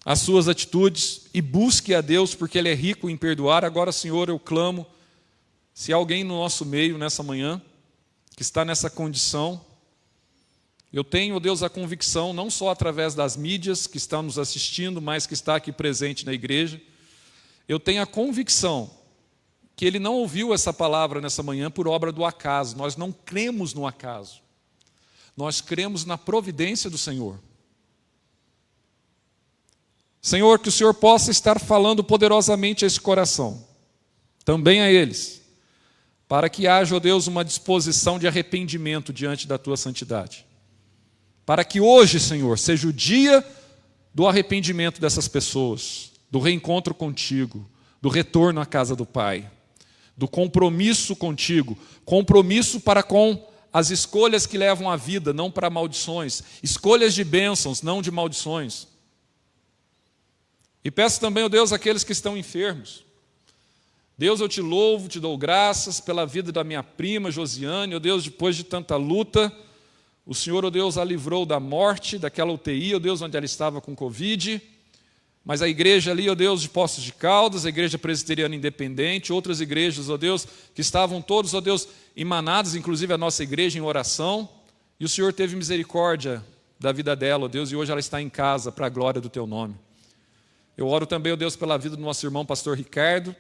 as suas atitudes, e busque a Deus, porque Ele é rico em perdoar. Agora, Senhor, eu clamo, se há alguém no nosso meio nessa manhã, que está nessa condição, eu tenho, ó Deus, a convicção, não só através das mídias que estão nos assistindo, mas que está aqui presente na igreja, eu tenho a convicção que ele não ouviu essa palavra nessa manhã por obra do acaso. Nós não cremos no acaso. Nós cremos na providência do Senhor. Senhor, que o Senhor possa estar falando poderosamente a esse coração, também a eles, para que haja, ó Deus, uma disposição de arrependimento diante da Tua santidade. Para que hoje, Senhor, seja o dia do arrependimento dessas pessoas, do reencontro contigo, do retorno à casa do Pai, do compromisso contigo, compromisso para com as escolhas que levam à vida, não para maldições, escolhas de bênçãos, não de maldições. E peço também, ó Deus, àqueles que estão enfermos. Deus, eu te louvo, te dou graças pela vida da minha prima Josiane. Ó Deus, depois de tanta luta, o Senhor, ó Deus, a livrou da morte, daquela UTI, ó Deus, onde ela estava com Covid. Mas a igreja ali, ó Deus, de Poços de Caldas, a igreja presbiteriana independente, outras igrejas, ó Deus, que estavam todos, ó Deus, emanadas, inclusive a nossa igreja, em oração. E o Senhor teve misericórdia da vida dela, ó Deus, e hoje ela está em casa para a glória do Teu nome. Eu oro também, ó Deus, pela vida do nosso irmão pastor Ricardo,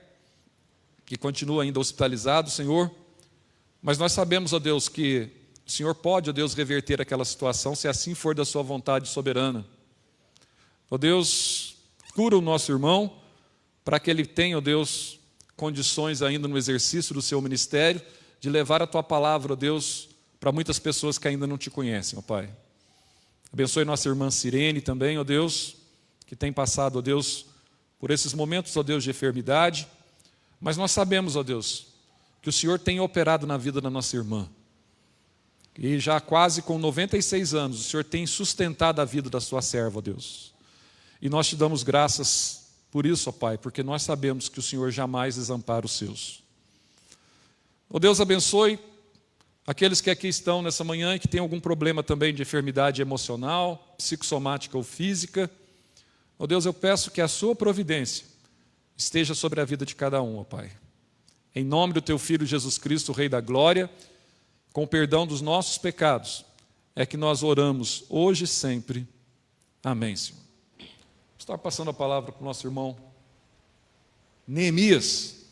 que continua ainda hospitalizado, Senhor. Mas nós sabemos, ó Deus, que o Senhor pode, ó Deus, reverter aquela situação, se assim for da sua vontade soberana. Ó Deus, cura o nosso irmão, para que ele tenha, ó Deus, condições ainda no exercício do seu ministério, de levar a Tua palavra, ó Deus, para muitas pessoas que ainda não Te conhecem, ó Pai. Abençoe nossa irmã Sirene também, ó Deus, que tem passado, ó Deus, por esses momentos, ó Deus, de enfermidade. Mas nós sabemos, ó Deus, que o Senhor tem operado na vida da nossa irmã. E já quase com 96 anos, o Senhor tem sustentado a vida da sua serva, ó Deus. E nós Te damos graças por isso, ó Pai, porque nós sabemos que o Senhor jamais desampara os seus. Ó Deus, abençoe aqueles que aqui estão nessa manhã e que têm algum problema também de enfermidade emocional, psicossomática ou física. Ó Deus, eu peço que a Sua providência esteja sobre a vida de cada um, ó Pai. Em nome do teu Filho Jesus Cristo, Rei da Glória, com o perdão dos nossos pecados, é que nós oramos hoje e sempre. Amém, Senhor. Vou estar passando a palavra para o nosso irmão Neemias.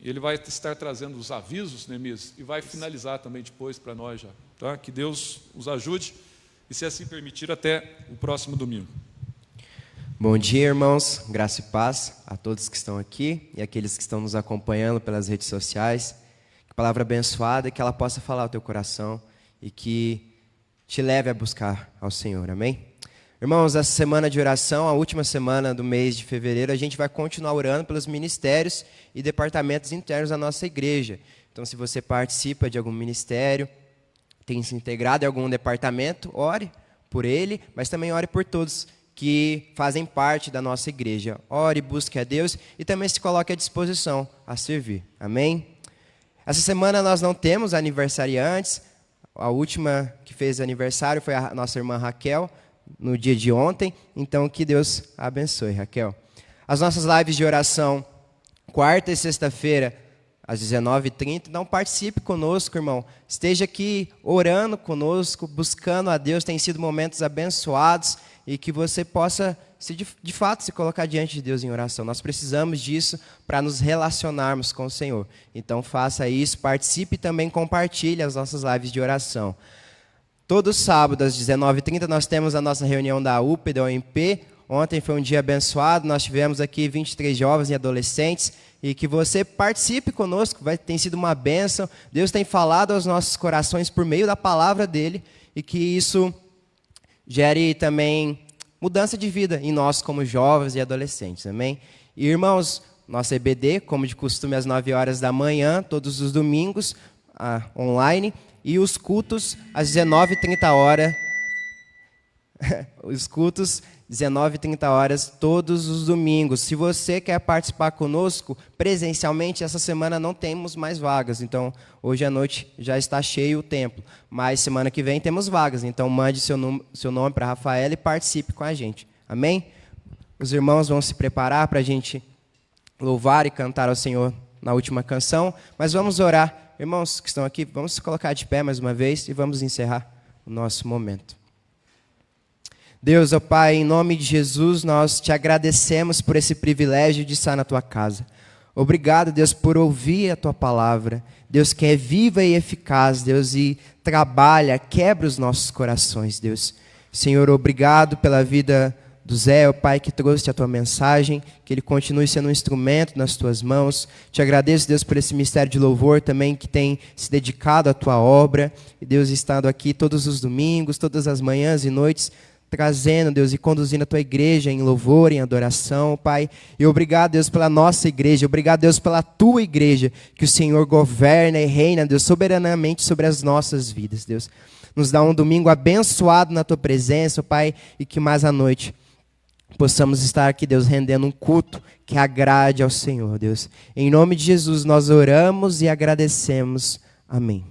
Ele vai estar trazendo os avisos, Neemias, e vai finalizar também depois para nós já. Tá? Que Deus os ajude e, se assim permitir, até o próximo domingo. Bom dia, irmãos, graça e paz a todos que estão aqui e aqueles que estão nos acompanhando pelas redes sociais. Que palavra abençoada e que ela possa falar ao teu coração e que te leve a buscar ao Senhor, amém? Irmãos, essa semana de oração, a última semana do mês de fevereiro, a gente vai continuar orando pelos ministérios e departamentos internos da nossa igreja. Então, se você participa de algum ministério, tem se integrado em algum departamento, ore por ele, mas também ore por todos que fazem parte da nossa igreja. Ore, busque a Deus e também se coloque à disposição a servir. Amém? Essa semana nós não temos aniversariantes. A última que fez aniversário foi a nossa irmã Raquel, no dia de ontem. Então, que Deus a abençoe, Raquel. As nossas lives de oração, quarta e sexta-feira, às 19h30. Então, participe conosco, irmão. Esteja aqui orando conosco, buscando a Deus. Tem sido momentos abençoados. E que você possa, de fato, se colocar diante de Deus em oração. Nós precisamos disso para nos relacionarmos com o Senhor. Então, faça isso, participe e também compartilhe as nossas lives de oração. Todo sábado, às 19h30, nós temos a nossa reunião da UP, da OMP. Ontem foi um dia abençoado, nós tivemos aqui 23 jovens e adolescentes. E que você participe conosco, tem sido uma bênção. Deus tem falado aos nossos corações por meio da palavra dEle. E que isso gere também mudança de vida em nós como jovens e adolescentes, amém? E, irmãos, nossa EBD, como de costume, às 9 horas da manhã, todos os domingos, online, e os cultos às 19h30, os cultos 19h30, todos os domingos. Se você quer participar conosco presencialmente, essa semana não temos mais vagas. Então, hoje à noite já está cheio o templo. Mas semana que vem temos vagas. Então, mande seu nome para a Rafaela e participe com a gente. Amém? Os irmãos vão se preparar para a gente louvar e cantar ao Senhor na última canção. Mas vamos orar. Irmãos que estão aqui, vamos se colocar de pé mais uma vez e vamos encerrar o nosso momento. Deus, ó Pai, em nome de Jesus, nós te agradecemos por esse privilégio de estar na tua casa. Obrigado, Deus, por ouvir a tua palavra. Deus, que é viva e eficaz, Deus, e trabalha, quebra os nossos corações, Deus. Senhor, obrigado pela vida do Zé, ó Pai, que trouxe a tua mensagem, que ele continue sendo um instrumento nas tuas mãos. Te agradeço, Deus, por esse ministério de louvor também, que tem se dedicado à tua obra. E Deus, estando aqui todos os domingos, todas as manhãs e noites, trazendo, Deus, e conduzindo a tua igreja em louvor, em adoração, Pai. E obrigado, Deus, pela nossa igreja. Obrigado, Deus, pela tua igreja, que o Senhor governa e reina, Deus, soberanamente sobre as nossas vidas, Deus. Nos dá um domingo abençoado na tua presença, Pai, e que mais à noite possamos estar aqui, Deus, rendendo um culto que agrade ao Senhor, Deus. Em nome de Jesus, nós oramos e agradecemos. Amém.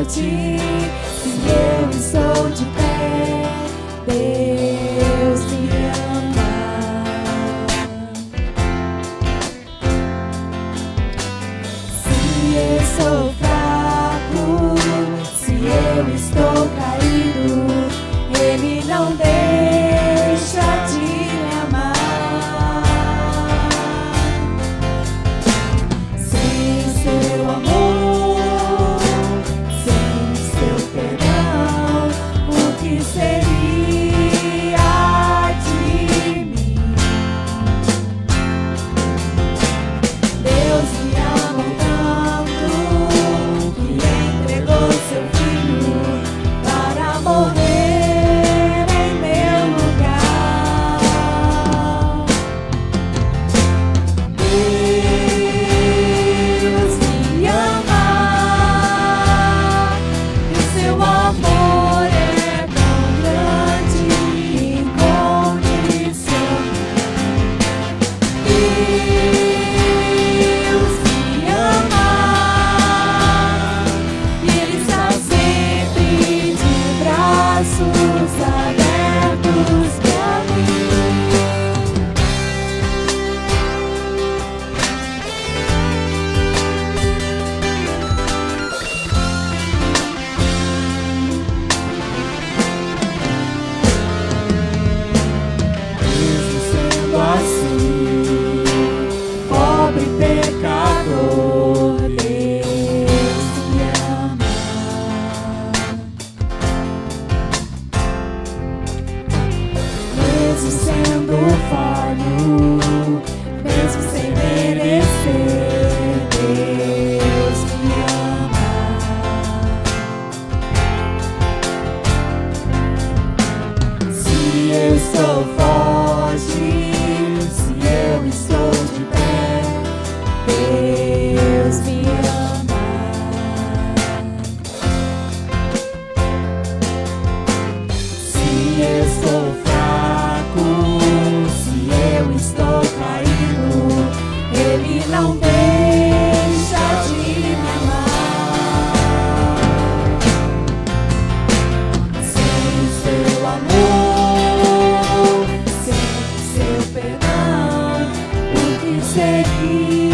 Se eu estou de pé, Deus me ama. Se eu sou fraco, se eu estou caído, Ele não deixa de me amar. Sem seu amor, sem seu perdão, o que seria de mim? Deus me amou tanto que entregou seu filho para morrer em meu lugar. Deus me ama e o seu amor é tão grande e incondicional. Deus me ama e Ele está sempre de braços abertos pra mim. Mesmo sendo assim, pobre pecador, Deus me ama. Mesmo sendo falho, mesmo sem merecer, Deus me ama. Se eu estou forte, se eu estou de pé, Deus me ama. Se eu estou fraco, se eu estou caído, Ele não deixa de me amar. Sem seu amor, sem seu perdão, o que seria